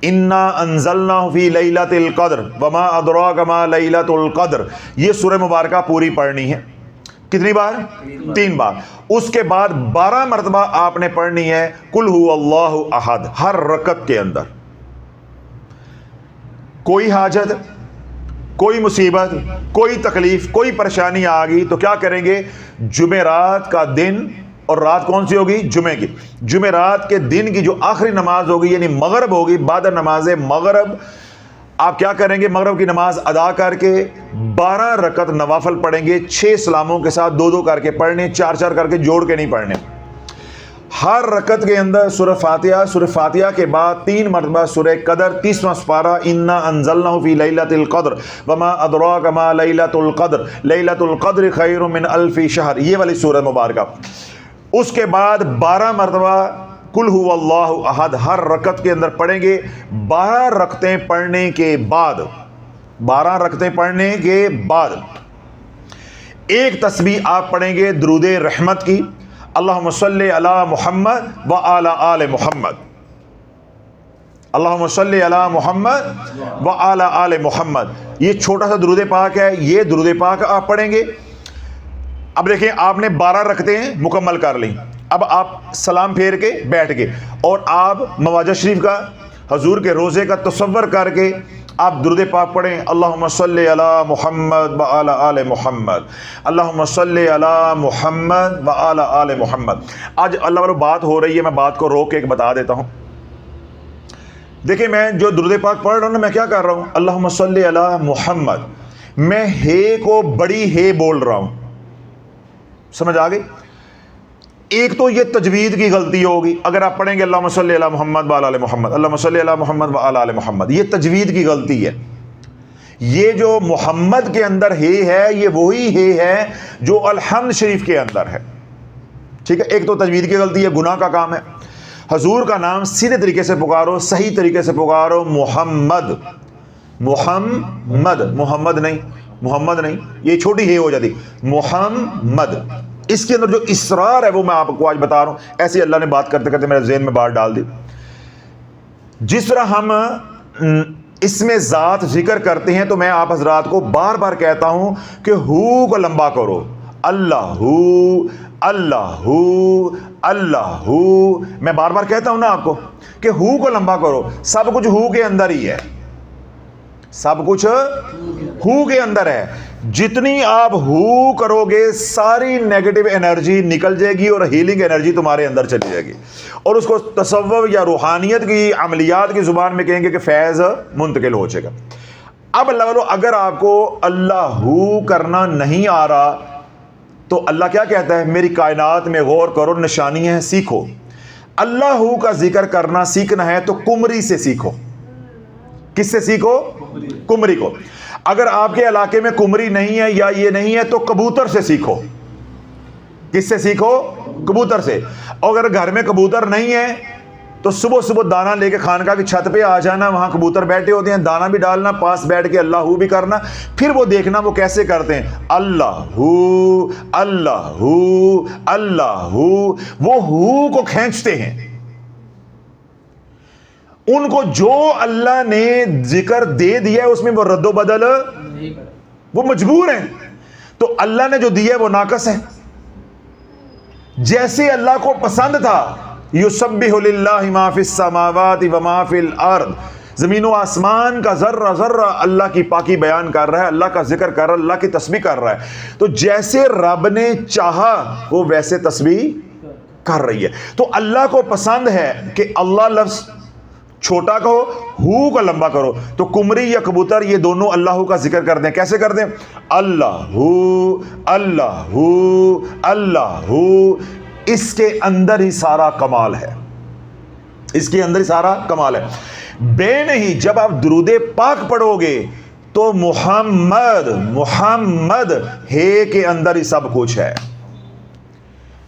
انا انزلناہ فی لیلۃ القدر وما ادراک ما لیلۃ القدر، یہ سورہ مبارکہ پوری پڑھنی ہے۔ کتنی بار؟ 3 بار۔ اس کے بعد 12 مرتبہ آپ نے پڑھنی ہے قل ھو اللہ احد ہر رکعت کے اندر۔ کوئی حاجت، کوئی مصیبت، کوئی تکلیف، کوئی پریشانی آ گئی تو کیا کریں گے؟ جمعرات کا دن، اور رات کون سی ہوگی؟ جمعے کی۔ جمعرات کے دن کی جو آخری نماز ہوگی یعنی مغرب ہوگی، بعد نماز مغرب آپ کیا کریں گے؟ مغرب کی نماز ادا کر کے 12 رکعت نوافل پڑھیں گے 6 سلاموں کے ساتھ، 2 کر کے پڑھنے، 4 کر کے جوڑ کے نہیں پڑھنے۔ ہر رکعت کے اندر سورہ فاتحہ، سورہ فاتحہ کے بعد 3 مرتبہ سورہ قدر، 30واں سپارہ، انا انزلناہ فی لیلۃ القدر وما ادراک ما لیلۃ القدر لیلۃ القدر خیر من الف شہر، یہ والی سورہ مبارکہ۔ اس کے بعد 12 مرتبہ قل ھو اللہ احد ہر رکعت کے اندر پڑھیں گے۔ 12 رکعتیں پڑھنے کے بعد 12 رکعتیں پڑھنے کے بعد ایک تسبیح آپ پڑھیں گے درود رحمت کی، اللہم صلی علی محمد وعلی آل محمد، اللہم صلی علی محمد وعلی آل محمد۔ یہ چھوٹا سا درود پاک ہے، یہ درود پاک آپ پڑھیں گے۔ اب دیکھیں آپ نے 12 رکعتیں مکمل کر لیں، اب آپ سلام پھیر کے بیٹھ گئے اور آپ مواجہ شریف کا، حضور کے روزے کا تصور کر کے آپ درود پاک پڑھیں، اللہم صلی علی محمد وعلی آل محمد، اللہم صلی علی محمد وعلی آل محمد۔ آج اللہ والو بات ہو رہی ہے، میں بات کو روک کے ایک بتا دیتا ہوں۔ دیکھیں میں جو درود پاک پڑھ رہا ہوں نا، میں کیا کر رہا ہوں؟ اللہم صلی علی محمد، میں ہے کو بڑی ہے بول رہا ہوں، سمجھ آ گئی؟ ایک تو یہ تجوید کی غلطی ہوگی، اگر آپ پڑھیں گے اللہم صلی علی محمد وعلی آل محمد، اللہم صلی علی محمد وعلی آل محمد، یہ تجوید کی غلطی ہے۔ یہ جو محمد کے اندر ہے یہ وہی ہے جو الحمد شریف کے اندر ہے، ٹھیک ہے؟ ایک تو تجوید کی غلطی ہے، گناہ کا کام ہے۔ حضور کا نام سیدھے طریقے سے پکارو، صحیح طریقے سے پکارو، محمد، محمد، محمد نہیں، محمد نہیں، یہ چھوٹی ہے ہو جاتی، محمد۔ اس کے اندر جو اسرار ہے وہ میں آپ کو آج بتا رہا ہوں، ایسے اللہ نے بات کرتے کرتے میرے ذہن میں بات ڈال دی۔ جس طرح ہم اس میں ذات ذکر کرتے ہیں تو میں آپ حضرات کو بار بار کہتا ہوں کہ ہو کو لمبا کرو، اللہ ہو، اللہ ہو، اللہ ہو، میں بار بار کہتا ہوں نا آپ کو کہ ہو کو لمبا کرو، سب کچھ ہو کے اندر ہی ہے، سب کچھ ہو کے اندر ہے۔ جتنی آپ ہو کرو گے ساری نیگیٹو انرجی نکل جائے گی اور ہیلنگ انرجی تمہارے اندر چلی جائے گی، اور اس کو تصوف یا روحانیت کی عملیات کی زبان میں کہیں گے کہ فیض منتقل ہو جائے گا۔ اب اللہ والو اگر آپ کو اللہ ہو کرنا نہیں آ رہا تو اللہ کیا کہتا ہے؟ میری کائنات میں غور کرو، نشانیاں ہیں، سیکھو۔ اللہ ہو کا ذکر کرنا سیکھنا ہے تو کمری سے سیکھو۔ کس سے سیکھو؟ کمری کو۔ اگر آپ کے علاقے میں کمری نہیں ہے یا یہ نہیں ہے تو کبوتر سے سیکھو۔ کس سے سیکھو؟ کبوتر سے۔ اور اگر گھر میں کبوتر نہیں ہے تو صبح صبح دانا لے کے خانقاہ کی چھت پہ آ جانا، وہاں کبوتر بیٹھے ہوتے ہیں، دانا بھی ڈالنا، پاس بیٹھ کے اللہ ہو بھی کرنا، پھر وہ دیکھنا وہ کیسے کرتے ہیں، اللہ ہو، اللہ ہو، اللہ ہو۔ وہ ہو کو کھینچتے ہیں، ان کو جو اللہ نے ذکر دے دیا ہے اس میں وہ رد و بدل، وہ مجبور ہیں، تو اللہ نے جو دیا ہے وہ ناقص ہے۔ جیسے اللہ کو پسند تھا یسبح للہ ما فی السماوات و ما فی الارض، زمین و آسمان کا ذرہ ذرہ اللہ کی پاکی بیان کر رہا ہے، اللہ کا ذکر کر رہا ہے، اللہ کی تسبیح کر رہا ہے، تو جیسے رب نے چاہا وہ ویسے تسبیح کر رہی ہے۔ تو اللہ کو پسند ہے کہ اللہ لفظ چھوٹا کہو، ہو کا لمبا کرو، تو کمری یا کبوتر یہ دونوں اللہ کا ذکر کرتے ہیں۔ کیسے کرتے ہیں؟ اللہ ہو، اللہ ہو، اللہ ہو۔ اس کے اندر ہی سارا کمال ہے، اس کے اندر ہی سارا کمال ہے. بے نہیں، جب آپ درود پاک پڑھو گے تو محمد محمد ہے کے اندر ہی سب کچھ ہے،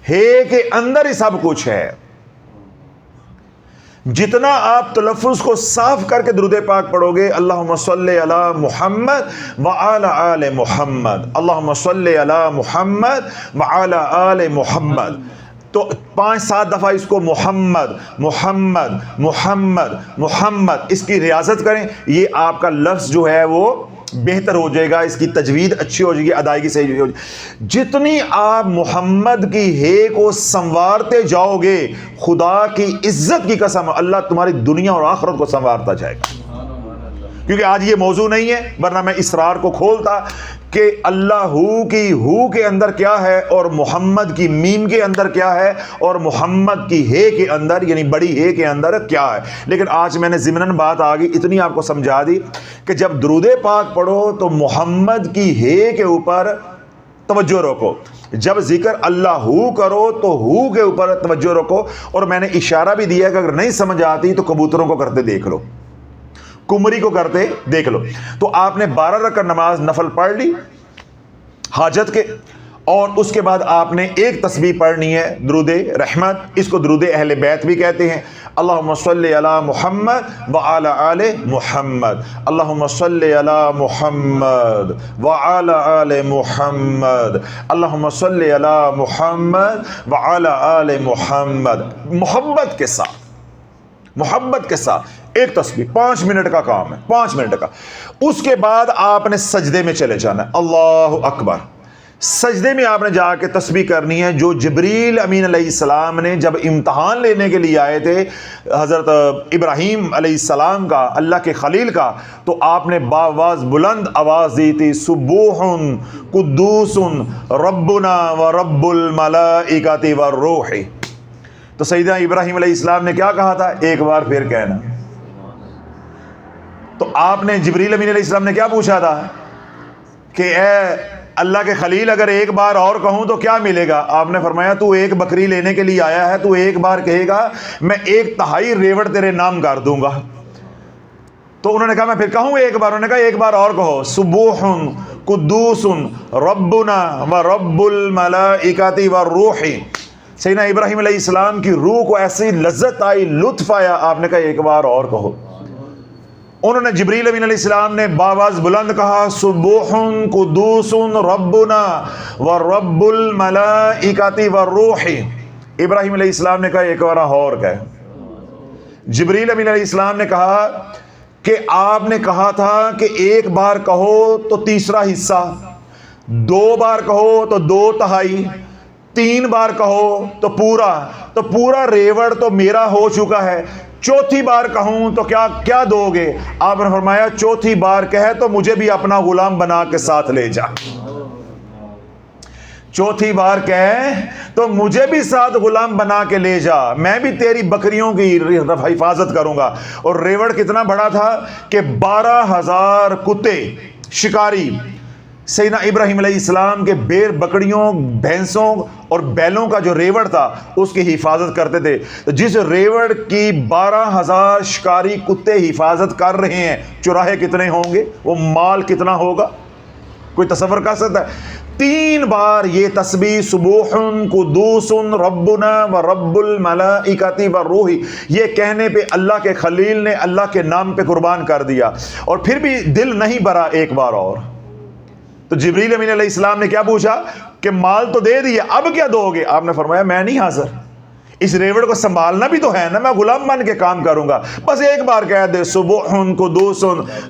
ہے کے اندر ہی سب کچھ ہے. جتنا آپ تلفظ کو صاف کر کے درود پاک پڑھو گے، اللہم صلی علی محمد وعلی آل محمد، اللہم صلی علی محمد وعلی آل محمد، تو 5-7 دفعہ اس کو محمد محمد محمد محمد اس کی ریاضت کریں. یہ آپ کا لفظ جو ہے وہ بہتر ہو جائے گا، اس کی تجوید اچھی ہو جائے گی، ادائیگی صحیح ہو جائے گی. جتنی آپ محمد کی ہے کو سنوارتے جاؤ گے، خدا کی عزت کی قسم اللہ تمہاری دنیا اور آخرت کو سنوارتا جائے گا. کیونکہ آج یہ موضوع نہیں ہے، ورنہ میں اسرار کو کھولتا کہ اللہ ہو کی ہو کے اندر کیا ہے اور محمد کی میم کے اندر کیا ہے اور محمد کی ہے کے اندر یعنی بڑی ہے کے اندر کیا ہے. لیکن آج میں نے ضمناً بات آگئی اتنی آپ کو سمجھا دی کہ جب درود پاک پڑھو تو محمد کی ہے کے اوپر توجہ رکھو، جب ذکر اللہ ہو کرو تو ہو کے اوپر توجہ رکھو. اور میں نے اشارہ بھی دیا کہ اگر نہیں سمجھ آتی تو کبوتروں کو کرتے دیکھ لو، کمری کو کرتے دیکھ لو. تو آپ نے 12 رکعت نماز نفل پڑھ لی حاجت کے، اور اس کے بعد آپ نے ایک تسبیح پڑھنی ہے درود رحمت. اس کو درود اہل بیت بھی کہتے ہیں. اللہم صلی علی محمد وعلی آل محمد، اللہم صلی علی محمد وعلی آل محمد، اللہم صلی علی محمد وعلی آل محمد. محبت کے ساتھ، محبت کے ساتھ ایک تسبیح، 5 منٹ کا کام ہے، 5 منٹ کا. اس کے بعد آپ نے سجدے میں چلے جانا ہے. اللہ اکبر. سجدے میں آپ نے جا کے تسبیح کرنی ہے جو جبریل امین علیہ السلام نے جب امتحان لینے کے لیے آئے تھے حضرت ابراہیم علیہ السلام کا، اللہ کے خلیل کا، تو آپ نے باواز بلند آواز دی تھی سبوح قدوس ربنا و رب الملائکۃ والروح. تو سیدنا ابراہیم علیہ السلام نے کیا کہا تھا؟ ایک بار پھر کہنا. تو آپ نے جبریل امین علیہ السلام نے کیا پوچھا تھا کہ اے اللہ کے خلیل اگر ایک بار اور کہوں تو کیا ملے گا؟ آپ نے فرمایا تو ایک بکری لینے کے لیے آیا ہے، تو ایک بار کہے گا میں 1/3 ریوڑ تیرے نام کر دوں گا. تو انہوں نے کہا میں پھر کہوں ایک بار؟ انہوں نے کہا ایک بار اور کہو سبوح قدوس ربنا و رب الملائکۃ والروح. سیدنا ابراہیم علیہ السلام کی روح کو ایسی لذت آئی، لطف آیا، آپ نے کہا ایک بار اور کہو. انہوں نے جبریل امین علیہ السلام نے باواز بلند کہا سبوح قدوس ربنا و رب الملائکۃ والروح. ابراہیم علیہ السلام نے کہا ایک بار اور کہے. جبریل امین علیہ السلام نے کہا کہ آپ نے کہا تھا کہ ایک بار کہو تو تیسرا حصہ، 2 بار کہو تو 2/3، 3 بار کہو تو پورا، تو پورا ریوڑ تو میرا ہو چکا ہے، 4تھی بار کہوں تو کیا دو گے؟ آپ نے فرمایا 4تھی بار کہے تو مجھے بھی اپنا غلام بنا کے ساتھ لے جا. 4تھی بار کہے تو مجھے بھی ساتھ غلام بنا کے لے جا، میں بھی تیری بکریوں کی حفاظت کروں گا. اور ریوڑ کتنا بڑا تھا کہ 12,000 کتے شکاری سیدنا ابراہیم علیہ السلام کے بیر بکریوں، بھینسوں اور بیلوں کا جو ریوڑ تھا اس کی حفاظت کرتے تھے. تو جس ریوڑ کی 12,000 شکاری کتے حفاظت کر رہے ہیں، چوراہے کتنے ہوں گے، وہ مال کتنا ہوگا، کوئی تصور کر سکتا ہے؟ 3 بار یہ تسبیح سبوح قدوس ربنا و رب الملائکۃ والروح یہ کہنے پہ اللہ کے خلیل نے اللہ کے نام پہ قربان کر دیا. اور پھر بھی دل نہیں بھرا ایک بار اور. تو جبریل امین علیہ السلام نے کیا پوچھا کہ مال تو دے دیا، اب کیا دو گے؟ آپ نے فرمایا میں نہیں حاضر، اس ریوڑ کو سنبھالنا بھی تو ہے نا، میں غلام بن کے کام کروں گا، بس ایک بار کہہ دے سبوح قدوس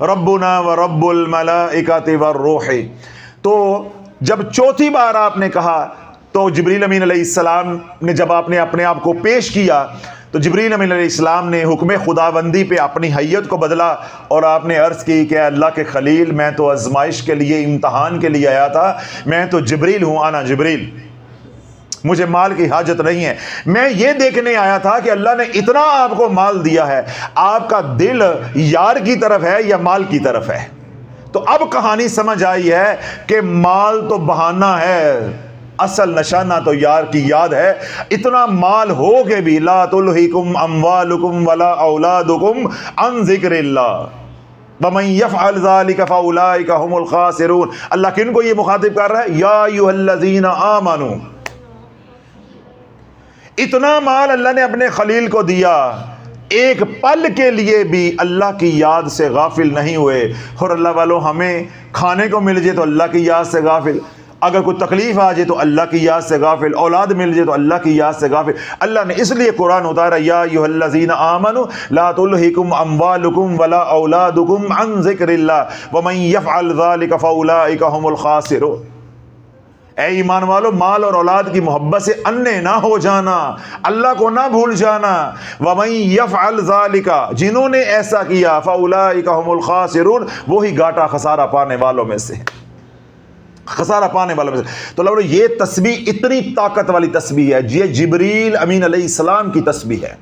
ربنا و رب الملائکۃ والروح. تو جب 4تھی بار آپ نے کہا تو جبریل امین علیہ السلام نے جب آپ نے اپنے آپ کو پیش کیا تو جبریل امین علیہ السلام نے حکم خداوندی پہ اپنی حیت کو بدلا اور آپ نے عرض کی کہ اللہ کے خلیل میں تو آزمائش کے لیے، امتحان کے لیے آیا تھا، میں تو جبریل ہوں، آنا جبریل، مجھے مال کی حاجت نہیں ہے، میں یہ دیکھنے آیا تھا کہ اللہ نے اتنا آپ کو مال دیا ہے، آپ کا دل یار کی طرف ہے یا مال کی طرف ہے؟ تو اب کہانی سمجھ آئی ہے کہ مال تو بہانہ ہے، اصل نشانہ تو یار کی یاد ہے. اتنا مال ہو کے بھی لا تلہکم اموالکم ولا اولادکم عن ذکر اللہ ومن یفعل ذلک فاولئک هم الخاسرون. اللہ کن کو یہ مخاطب کر رہا ہے؟ یا ایھا الذین آمنوا. اتنا مال اللہ نے اپنے خلیل کو دیا, ایک پل کے لیے بھی اللہ کی یاد سے غافل نہیں ہوئے. اور اللہ والوں, ہمیں کھانے کو مل جائے تو اللہ کی یاد سے غافل, اگر کوئی تکلیف آ جائے تو اللہ کی یاد سے غافل, اولاد مل جائے تو اللہ کی یاد سے غافل. اللہ نے اس لیے قرآن اتارا, یا ایھا الذین آمنوا لا تلہکم اموالکم ولا اولادکم عن ذکر اللہ ومن یفعل ذلک فاولئک هم الخاسرون. اے ایمان والو, مال اور اولاد کی محبت سے انے نہ ہو جانا, اللہ کو نہ بھول جانا. وَمَن يَفْعَلْ ذَلِكَ, جنہوں نے ایسا کیا, فَأُولَئِكَ هُمُ الْخَاسِرُونَ, وہی گھاٹا خسارہ پانے والوں میں سے, خسارہ پانے والوں میں سے. تو لوگوں, یہ تسبیح اتنی طاقت والی تسبیح ہے, یہ جبریل امین علیہ السلام کی تسبیح ہے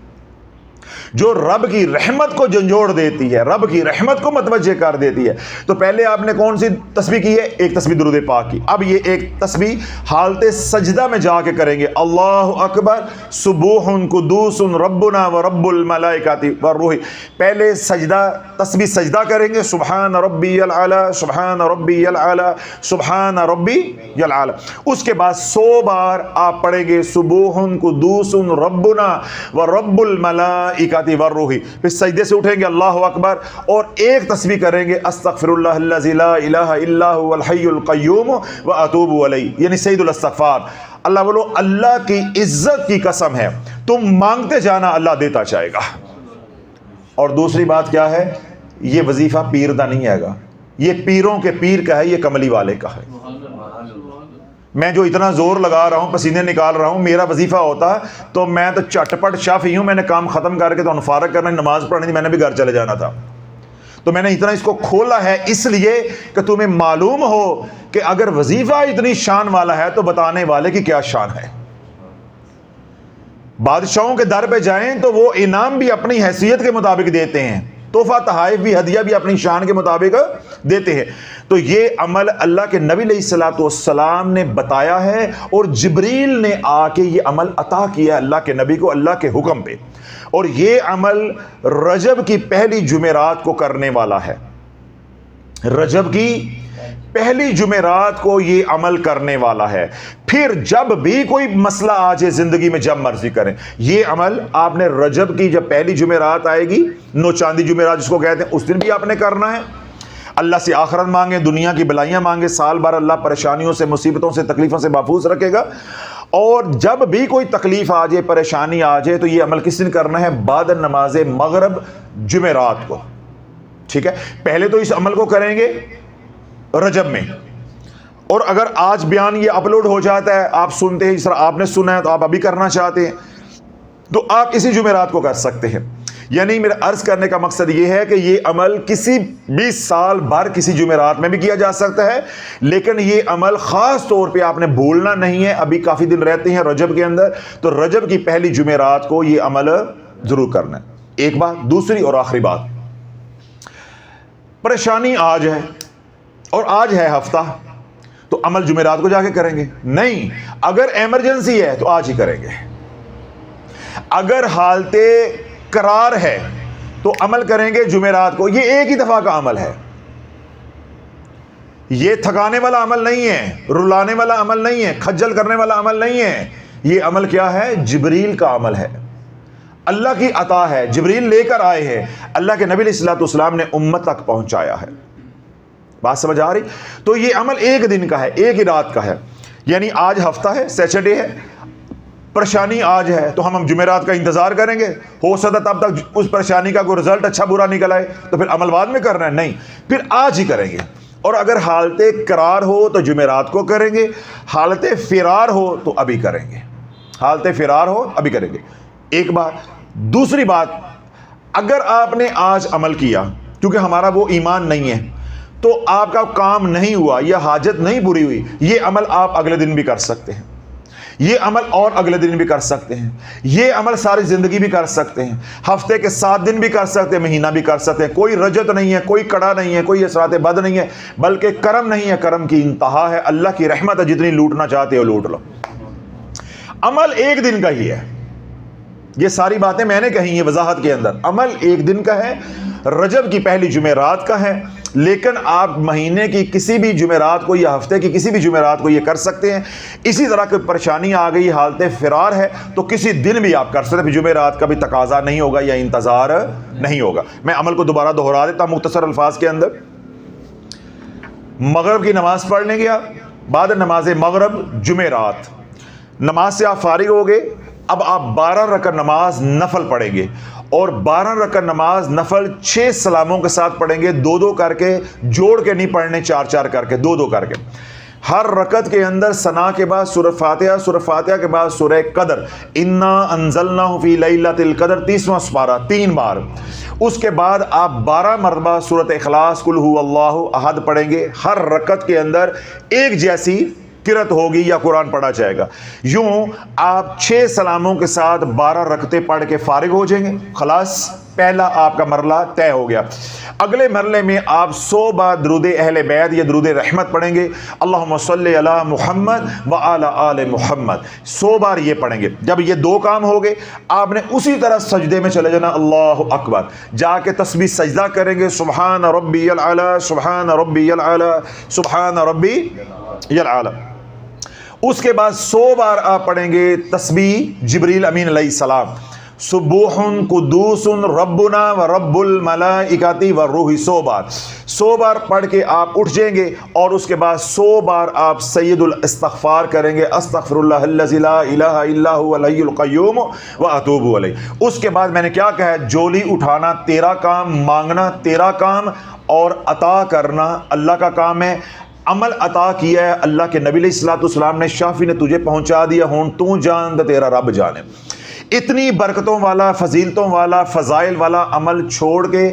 جو رب کی رحمت کو جھنجھوڑ دیتی ہے, رب کی رحمت کو متوجہ کر دیتی ہے. تو پہلے آپ نے کون سی تسبیح کی ہے؟ ایک تسبیح درود پاک کی. اب یہ ایک تسبیح حالت سجدہ میں جا کے کریں گے. اللہ اکبر سبوح قدوس ربنا و رب الملائکۃ والروح. پہلے سجدہ تسبیح سجدہ کریں گے, سبحان ربی العلی سبحان ربی العلی سبحان ربی العلی. اس کے بعد 100 بار آپ پڑھیں گے سبوح قدوس ربنا و رب الملائکۃ والروح. پھر سجدے سے اٹھیں گے, اللہ اکبر, اور ایک تسبیح کریں گے, استغفر اللہ الذی لا الہ الا هو الحی القیوم واتوب الیہ, یعنی سید الاستغفار. اللہ بولو, اللہ کی عزت کی قسم ہے, تم مانگتے جانا, اللہ دیتا جائے گا. اور دوسری بات کیا ہے, یہ وظیفہ پیر دا نہیں ہے گا, یہ پیروں کے پیر کا ہے, یہ کملی والے کا ہے. میں جو اتنا زور لگا رہا ہوں, پسینے نکال رہا ہوں, میرا وظیفہ ہوتا تو میں تو چٹپٹ شافعی ہوں, میں نے کام ختم کر کے تو فارغ کرنا, نماز پڑھنی تھی, میں نے بھی گھر چلے جانا تھا. تو میں نے اتنا اس کو کھولا ہے اس لیے کہ تمہیں معلوم ہو کہ اگر وظیفہ اتنی شان والا ہے تو بتانے والے کی کیا شان ہے. بادشاہوں کے در پہ جائیں تو وہ انعام بھی اپنی حیثیت کے مطابق دیتے ہیں, تحفہ تحائف بھی, ہدیہ بھی اپنی شان کے مطابق دیتے ہیں. تو یہ عمل اللہ کے نبی علیہ الصلوۃ والسلام نے بتایا ہے, اور جبریل نے آ کے یہ عمل عطا کیا اللہ کے نبی کو اللہ کے حکم پہ. اور یہ عمل رجب کی پہلی جمعرات کو کرنے والا ہے, رجب کی پہلی جمعرات کو یہ عمل کرنے والا ہے. پھر جب بھی کوئی مسئلہ آ جائے زندگی میں, جب مرضی کریں. یہ عمل آپ نے رجب کی جب پہلی جمعرات آئے گی, نو چاندی جمعرات جس کو کہتے ہیں, اس دن بھی آپ نے کرنا ہے. اللہ سے آخرت مانگے, دنیا کی بلائیاں مانگے, سال بھر اللہ پریشانیوں سے, مصیبتوں سے, تکلیفوں سے محفوظ رکھے گا. اور جب بھی کوئی تکلیف آ جائے, پریشانی آ جائے, تو یہ عمل کس دن کرنا ہے؟ بعد نماز مغرب جمعرات کو. ٹھیک ہے, پہلے تو اس عمل کو کریں گے رجب میں. اور اگر آج بیان یہ اپلوڈ ہو جاتا ہے, آپ سنتے ہیں, اس طرح آپ نے سنا ہے تو آپ ابھی کرنا چاہتے ہیں, تو آپ اسی جمعرات کو کر سکتے ہیں. یعنی میرا عرض کرنے کا مقصد یہ ہے کہ یہ عمل کسی بھی سال بھر کسی جمعرات میں بھی کیا جا سکتا ہے, لیکن یہ عمل خاص طور پہ آپ نے بھولنا نہیں ہے. ابھی کافی دن رہتے ہیں رجب کے اندر, تو رجب کی پہلی جمعرات کو یہ عمل ضرور کرنا ہے. ایک بات. دوسری اور آخری بات, پریشانی آج ہے اور آج ہے ہفتہ, تو عمل جمعرات کو جا کے کریں گے؟ نہیں. اگر ایمرجنسی ہے تو آج ہی کریں گے. اگر حالت قرار ہے تو عمل کریں گے جمعرات کو. یہ ایک ہی دفعہ کا عمل ہے, یہ تھکانے والا عمل نہیں ہے, رلانے والا عمل نہیں ہے, کھجل کرنے والا عمل نہیں ہے. یہ عمل کیا ہے؟ جبریل کا عمل ہے, اللہ کی عطا ہے, جبریل لے کر آئے ہیں, اللہ کے نبی علیہ الصلوۃ والسلام نے امت تک پہنچایا ہے. بات سمجھ آ رہی؟ تو یہ عمل ایک دن کا ہے, ایک ہی رات کا ہے. یعنی آج ہفتہ ہے, سیچرڈے ہے, پریشانی آج ہے, تو ہم جمعرات کا انتظار کریں گے, ہو سکتا تب تک اس پریشانی کا کوئی رزلٹ اچھا برا نکل آئے, تو پھر عمل بعد میں کرنا ہے؟ نہیں, پھر آج ہی کریں گے. اور اگر حالت قرار ہو تو جمعرات کو کریں گے, حالت فرار ہو تو ابھی کریں گے, حالت فرار ہو ابھی کریں گے. ایک بات. دوسری بات, اگر آپ نے آج عمل کیا, کیونکہ ہمارا وہ ایمان نہیں ہے, تو آپ کا کام نہیں ہوا یا حاجت نہیں پوری ہوئی, یہ عمل آپ اگلے دن بھی کر سکتے ہیں, یہ عمل اور اگلے دن بھی کر سکتے ہیں, یہ عمل ساری زندگی بھی کر سکتے ہیں, ہفتے کے 7 دن بھی کر سکتے ہیں, مہینہ بھی کر سکتے ہیں. کوئی رجت نہیں ہے, کوئی کڑا نہیں ہے, کوئی اثرات بد نہیں ہے, بلکہ کرم نہیں ہے, کرم کی انتہا ہے. اللہ کی رحمت ہے, جتنی لوٹنا چاہتے ہو لوٹ لو. عمل ایک دن کا ہی ہے. یہ ساری باتیں میں نے کہی ہیں وضاحت کے اندر. عمل ایک دن کا ہے, رجب کی پہلی جمعرات کا ہے, لیکن آپ مہینے کی کسی بھی جمعرات کو یا ہفتے کی کسی بھی جمعرات کو یہ کر سکتے ہیں. اسی طرح کی پریشانی آ گئی, حالت فرار ہے, تو کسی دن بھی آپ کر سکتے ہیں. جمعرات کا بھی تقاضا نہیں ہوگا یا انتظار نہیں ہوگا. میں عمل کو دوبارہ دہرا دیتا ہوں مختصر الفاظ کے اندر. مغرب کی نماز پڑھ لیں گے آپ, بعد نماز مغرب جمعرات نماز سے آپ فارغ ہو گئے. اب آپ 12 رکعت نماز نفل پڑھیں گے, اور 12 رکعت نماز نفل 6 سلاموں کے ساتھ پڑھیں گے, 2 کر کے, جوڑ کے نہیں پڑھنے, 4 کر کے, 2 کر کے. ہر رکعت کے اندر ثنا کے بعد سورہ فاتحہ, سورہ فاتحہ کے بعد سورہ قدر, انا انزلناہ فی لیلۃ القدر 30واں سپارہ 3 بار. اس کے بعد آپ 12 مرتبہ سورۃ اخلاص قل ھو اللہ احد پڑھیں گے. ہر رکعت کے اندر ایک جیسی قرأت ہوگی یا قرآن پڑھا جائے گا. یوں آپ 6 سلاموں کے ساتھ 12 رکعتیں پڑھ کے فارغ ہو جائیں گے. خلاص پہلا آپ کا مرحلہ طے ہو گیا. اگلے مرحلے میں آپ 100 بار درود اہل بیت یا درود رحمت پڑھیں گے. اللہم صلی علی محمد و علی آل محمد 100 بار یہ پڑھیں گے. جب یہ 2 کام ہو گئے, آپ نے اسی طرح سجدے میں چلے جانا, اللہ اکبر, جا کے تسبیح سجدہ کریں گے, سبحان ربی العلی سبحان ربی العلی سبحان ربی العلی. اس کے بعد 100 بار آپ پڑھیں گے تسبیح جبریل امین علیہ السلام, سبوح قدوس ربنا و رب الملائکۃ والروح 100 بار. 100 بار پڑھ کے آپ اٹھ جائیں گے, اور اس کے بعد 100 بار آپ سید الاستغفار کریں گے, استغفر اللہ الذی لا الہ الا هو الحی القیوم واتوب الیہ. اس کے بعد میں نے کیا کہا ہے, جولی اٹھانا تیرا کام, مانگنا تیرا کام, اور عطا کرنا اللہ کا کام ہے. عمل عطا کیا ہے اللہ کے نبی علیہ الصلوۃ والسلام نے, شافی نے تجھے پہنچا دیا, ہون تو جان تے تیرا رب جانے. اتنی برکتوں والا, فضیلتوں والا, فضائل والا عمل چھوڑ کے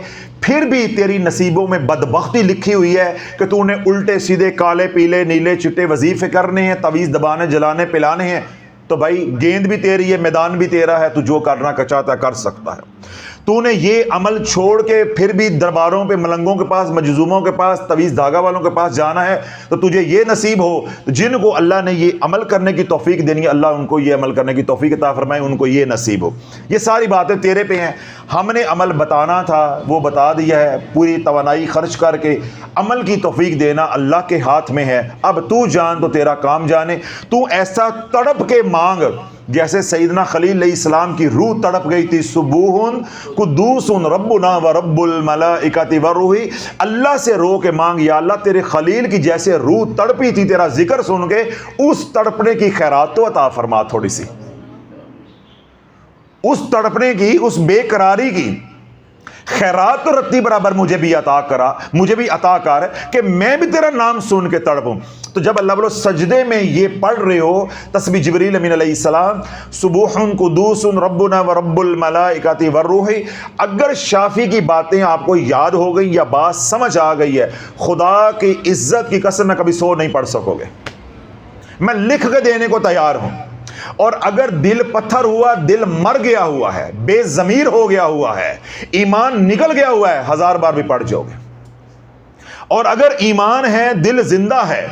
پھر بھی تیری نصیبوں میں بدبختی لکھی ہوئی ہے کہ تو نے الٹے سیدھے کالے پیلے نیلے چٹے وظیفے کرنے ہیں, تعویذ دبانے جلانے پلانے ہیں. تو بھائی گیند بھی تیری ہے, میدان بھی تیرا ہے, تو جو کرنا چاہتا کر سکتا ہے. تو نے یہ عمل چھوڑ کے پھر بھی درباروں پہ, ملنگوں کے پاس, مجذوموں کے پاس, تعویذ دھاگا والوں کے پاس جانا ہے, تو تجھے یہ نصیب ہو. جن کو اللہ نے یہ عمل کرنے کی توفیق دینی ہے, اللہ ان کو یہ عمل کرنے کی توفیق عطا فرمائے, ان کو یہ نصیب ہو. یہ ساری باتیں تیرے پہ ہیں. ہم نے عمل بتانا تھا وہ بتا دیا ہے, پوری توانائی خرچ کر کے. عمل کی توفیق دینا اللہ کے ہاتھ میں ہے. اب تو جان تو تیرا کام جانے. تو ایسا تڑپ کے مانگ جیسے سیدنا خلیل علیہ السلام کی روح تڑپ گئی تھی, سبوح قدوس ربنا و رب الملائکۃ والروح. اللہ سے رو کے مانگ, یا اللہ تیرے خلیل کی جیسے روح تڑپی تھی تیرا ذکر سن کے, اس تڑپنے کی خیرات تو عطا فرما تھوڑی سی. اس تڑپنے کی, اس بے قراری کی خیرات تو رتی برابر مجھے بھی عطا کرا, مجھے بھی عطا کر کہ میں بھی تیرا نام سن کے تڑپوں. تو جب اللہ بولو سجدے میں یہ پڑھ رہے ہو تسبیح جبریل امین علیہ السلام, سبوح قدوس ربنا و رب الملائکۃ والروح, اگر شافی کی باتیں آپ کو یاد ہو گئی یا بات سمجھ آ گئی ہے, خدا کی عزت کی قسم میں کبھی 100 نہیں پڑھ سکو گے. میں لکھ کے دینے کو تیار ہوں. اور اگر دل پتھر ہوا, دل مر گیا ہوا ہے, بے ضمیر ہو گیا ہوا ہے, ایمان نکل گیا ہوا ہے, 1000 بار بھی پڑھ جاؤ گے. اور اگر ایمان ہے, دل زندہ ہے,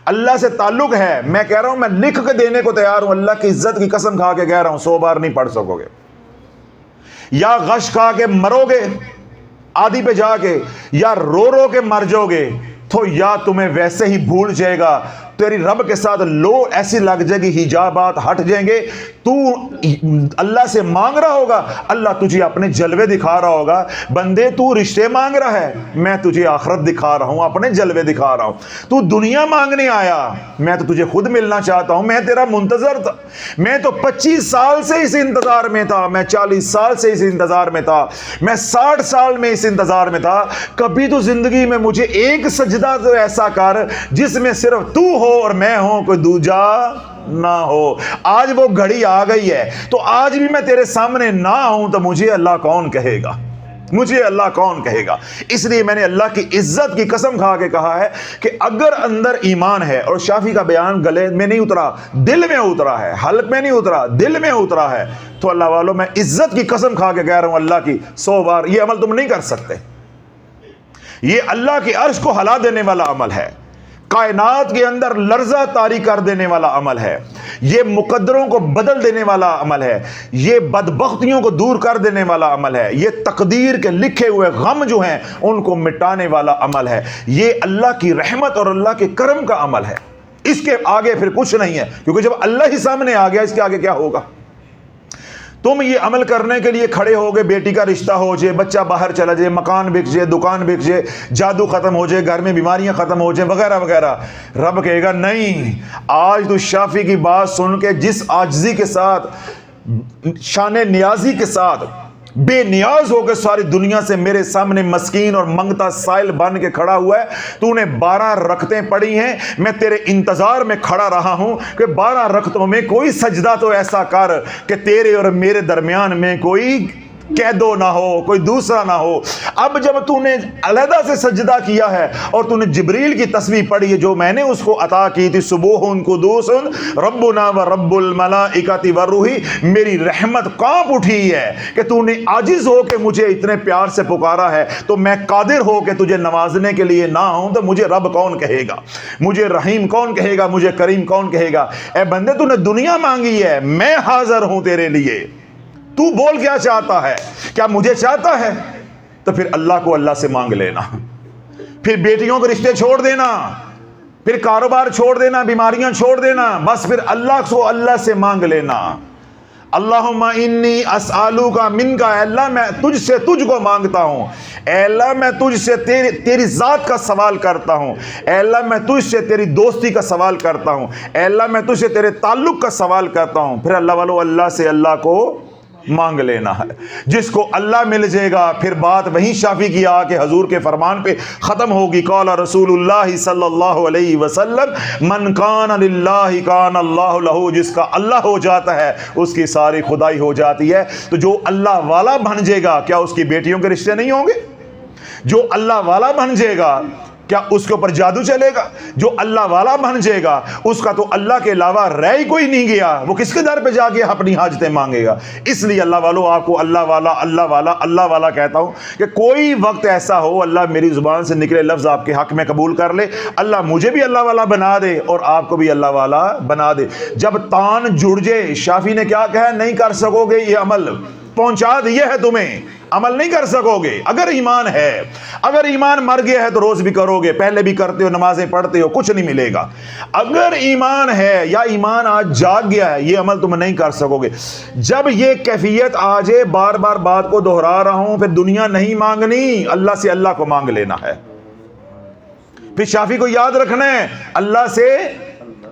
اللہ سے تعلق ہے, میں کہہ رہا ہوں میں لکھ کے دینے کو تیار ہوں, اللہ کی عزت کی قسم کھا کے کہہ رہا ہوں 100 بار نہیں پڑھ سکو گے. یا غش کھا کے مرو گے آدھی پہ جا کے, یا رو رو کے مر جاؤ گے, تو یا تمہیں ویسے ہی بھول جائے گا, تیری رب کے ساتھ لو ایسی لگ جائے گی, حجابات ہٹ جائیں گے, تو اللہ سے مانگ رہا ہوگا, اللہ تجھے اپنے جلوے دکھا رہا ہوگا. بندے تو رشتے مانگ رہا ہے, میں تجھے آخرت دکھا رہا ہوں, اپنے جلوے دکھا رہا ہوں. تو دنیا مانگنے آیا, میں تو تجھے خود ملنا چاہتا ہوں. میں تیرا منتظر تھا, میں تو 25 سال سے اس انتظار میں تھا, میں 40 سال سے اس انتظار میں تھا, میں 60 سال میں اس انتظار میں تھا. کبھی تو زندگی میں مجھے ایک سجدہ تو ایسا کر جس میں صرف تو ہو اور میں ہوں, کوئی دوجا نہ ہو. آج وہ گھڑی آ گئی ہے, تو آج بھی میں تیرے سامنے نہ ہوں تو مجھے اللہ کون کہے گا, مجھے اللہ کون کہے گا. اس لیے میں نے اللہ کی عزت کی قسم کھا کے کہا ہے کہ اگر اندر ایمان ہے, اور شافی کا بیان گلے میں نہیں اترا, دل میں اترا ہے, حلق میں نہیں اترا, دل میں اترا ہے, تو اللہ والوں میں عزت کی قسم کھا کے کہہ رہا ہوں اللہ کی 100 بار یہ عمل تم نہیں کر سکتے. یہ اللہ کے عرش کو ہلا دینے والا عمل ہے, کائنات کے اندر لرزہ طاری کر دینے والا عمل ہے. یہ مقدروں کو بدل دینے والا عمل ہے، یہ بدبختیوں کو دور کر دینے والا عمل ہے، یہ تقدیر کے لکھے ہوئے غم جو ہیں ان کو مٹانے والا عمل ہے، یہ اللہ کی رحمت اور اللہ کے کرم کا عمل ہے۔ اس کے آگے پھر کچھ نہیں ہے، کیونکہ جب اللہ ہی سامنے آ گیا اس کے آگے کیا ہوگا؟ تم یہ عمل کرنے کے لیے کھڑے ہو گئے، بیٹی کا رشتہ ہو جائے، بچہ باہر چلا جائے، مکان بک جائے، دکان بک جائے، جادو ختم ہو جائے، گھر میں بیماریاں ختم ہو جائیں وغیرہ وغیرہ، رب کہے گا نہیں، آج تو شافی کی بات سن کے جس عاجزی کے ساتھ، شان نیازی کے ساتھ، بے نیاز ہو کے ساری دنیا سے میرے سامنے مسکین اور منگتا سائل بن کے کھڑا ہوا ہے، تو نے 12 رکعتیں پڑھی ہیں، میں تیرے انتظار میں کھڑا رہا ہوں کہ 12 رکعتوں میں کوئی سجدہ تو ایسا کر کہ تیرے اور میرے درمیان میں کوئی قیدو نہ ہو، کوئی دوسرا نہ ہو۔ اب جب تو نے علیحدہ سے سجدہ کیا ہے اور تو نے جبریل کی تسبیح پڑھی ہے جو میں نے اس کو عطا کی تھی، سبوح قدوس ربنا و رب الملائکۃ والروح، میری رحمت کانپ اٹھی ہے کہ تو نے عاجز ہو کے مجھے اتنے پیار سے پکارا ہے، تو میں قادر ہو کے تجھے نوازنے کے لیے نہ ہوں تو مجھے رب کون کہے گا، مجھے رحیم کون کہے گا، مجھے کریم کون کہے گا؟ اے بندے تو نے دنیا مانگی ہے، میں حاضر ہوں تیرے لیے، تو بول کیا چاہتا ہے؟ کیا مجھے چاہتا ہے؟ تو پھر اللہ کو اللہ سے مانگ لینا، پھر بیٹیوں کے رشتے چھوڑ دینا، پھر کاروبار چھوڑ دینا، بیماریاں چھوڑ دینا، بس پھر اللہ کو اللہ سے مانگ لینا۔ اللہم انی اسألوک منک، اے اللہ میں تجھ سے تجھ کو مانگتا ہوں، اے اللہ میں تجھ سے تیری ذات کا سوال کرتا ہوں، اے اللہ میں تجھ سے تیری دوستی کا سوال کرتا ہوں، اے اللہ میں تجھ سے تیرے تعلق کا سوال کرتا ہوں۔ پھر اللہ والو اللہ سے اللہ کو مانگ لینا ہے، جس کو اللہ مل جائے گا پھر بات وہیں شافی کی آ کے حضور کے فرمان پہ ختم ہوگی۔ قال رسول اللہ صلی اللہ علیہ وسلم من کان للہ کان اللہ لہ، جس کا اللہ ہو جاتا ہے اس کی ساری خدائی ہو جاتی ہے۔ تو جو اللہ والا بن جائے گا کیا اس کی بیٹیوں کے رشتے نہیں ہوں گے؟ جو اللہ والا بن جائے گا کیا اس کے اوپر جادو چلے گا؟ جو اللہ والا بن جائے گا اس کا تو اللہ کے علاوہ رہ ہی کوئی نہیں گیا، وہ کس کے در پہ جا کے اپنی حاجتیں مانگے گا؟ اس لیے اللہ والو آپ کو اللہ والا اللہ والا اللہ والا کہتا ہوں کہ کوئی وقت ایسا ہو اللہ میری زبان سے نکلے لفظ آپ کے حق میں قبول کر لے، اللہ مجھے بھی اللہ والا بنا دے اور آپ کو بھی اللہ والا بنا دے۔ جب تان جڑ جائے، شافی نے کیا کہا؟ نہیں کر سکو گے یہ عمل، پہنچا دیے ہے تمہیں، عمل نہیں کر سکو گے۔ اگر ایمان ہے، اگر ایمان مر گیا ہے تو روز بھی کرو گے، پہلے بھی کرتے ہو، نمازیں پڑھتے ہو، کچھ نہیں ملے گا۔ اگر ایمان ہے یا ایمان آج جاگ گیا ہے، یہ عمل تم نہیں کر سکو گے۔ جب یہ کیفیت آ جائے، بار بار بات کو دہرا رہا ہوں، پھر دنیا نہیں مانگنی، اللہ سے اللہ کو مانگ لینا ہے۔ پھر شافی کو یاد رکھنا ہے، اللہ سے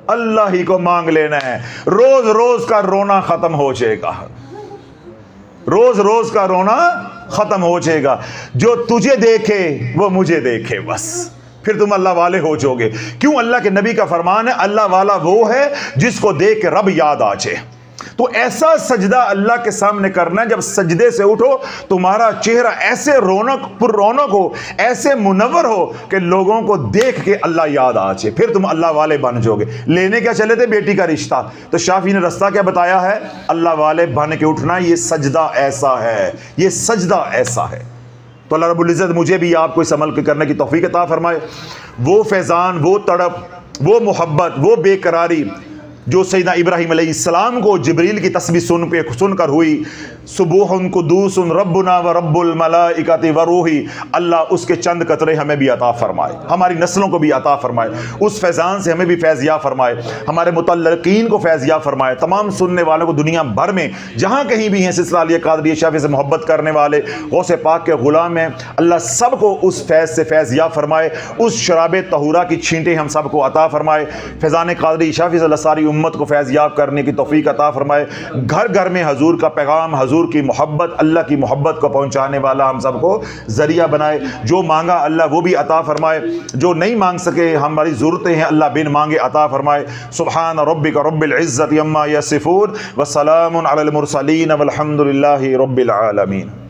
اللہ ہی کو مانگ لینا ہے۔ روز روز کا رونا ختم ہو جائے گا، روز روز کا رونا ختم ہو جائے گا۔ جو تجھے دیکھے وہ مجھے دیکھے، بس پھر تم اللہ والے ہو جاؤ گے۔ کیوں؟ اللہ کے نبی کا فرمان ہے اللہ والا وہ ہے جس کو دیکھ کے رب یاد آ جائے۔ تو ایسا سجدہ اللہ کے سامنے کرنا ہے، جب سجدے سے اٹھو تمہارا چہرہ ایسے پر رونق ہو، ایسے منور ہو کہ لوگوں کو دیکھ کے اللہ یاد آ جائے، پھر تم اللہ والے بن جاؤ گے۔ لینے کیا چلے تھے؟ بیٹی کا رشتہ۔ تو شافی نے رستہ کیا بتایا ہے؟ اللہ والے بن کے اٹھنا، یہ سجدہ ایسا ہے، یہ سجدہ ایسا ہے۔ تو اللہ رب العزت مجھے بھی آپ کو اس عمل کرنے کی توفیق عطا فرمائے۔ وہ فیضان، وہ تڑپ، وہ محبت، وہ بے قراری جو سیدنا ابراہیم علیہ السلام کو جبریل کی تسبیح سن کر ہوئی، سبوح قدوس ربنا و رب الملائکۃ والروح، اللہ اس کے چند قطرے ہمیں بھی عطا فرمائے، ہماری نسلوں کو بھی عطا فرمائے، اس فیضان سے ہمیں بھی فیض یاب فرمائے، ہمارے متعلقین کو فیض یاب فرمائے، تمام سننے والوں کو دنیا بھر میں جہاں کہیں بھی ہیں سلسلہ علی قادری شافی سے محبت کرنے والے غوث پاک کے غلام ہیں، اللہ سب کو اس فیض سے فیض یاب فرمائے، اس شراب طہورہ کی چھینٹیں ہم سب کو عطا فرمائے، فیضان قادری شافی سے اللہ ساری امت کو فیض یاب کرنے کی توفیق عطا فرمائے، گھر گھر میں حضور کا پیغام، حضور کی محبت، اللہ کی محبت کو پہنچانے والا ہم سب کو ذریعہ بنائے۔ جو مانگا اللہ وہ بھی عطا فرمائے، جو نہیں مانگ سکے ہماری ضرورتیں ہیں اللہ بن مانگے عطا فرمائے۔ سبحان ربک رب العزت عما یصفون وسلام علی المرسلین والحمد للہ رب العالمین۔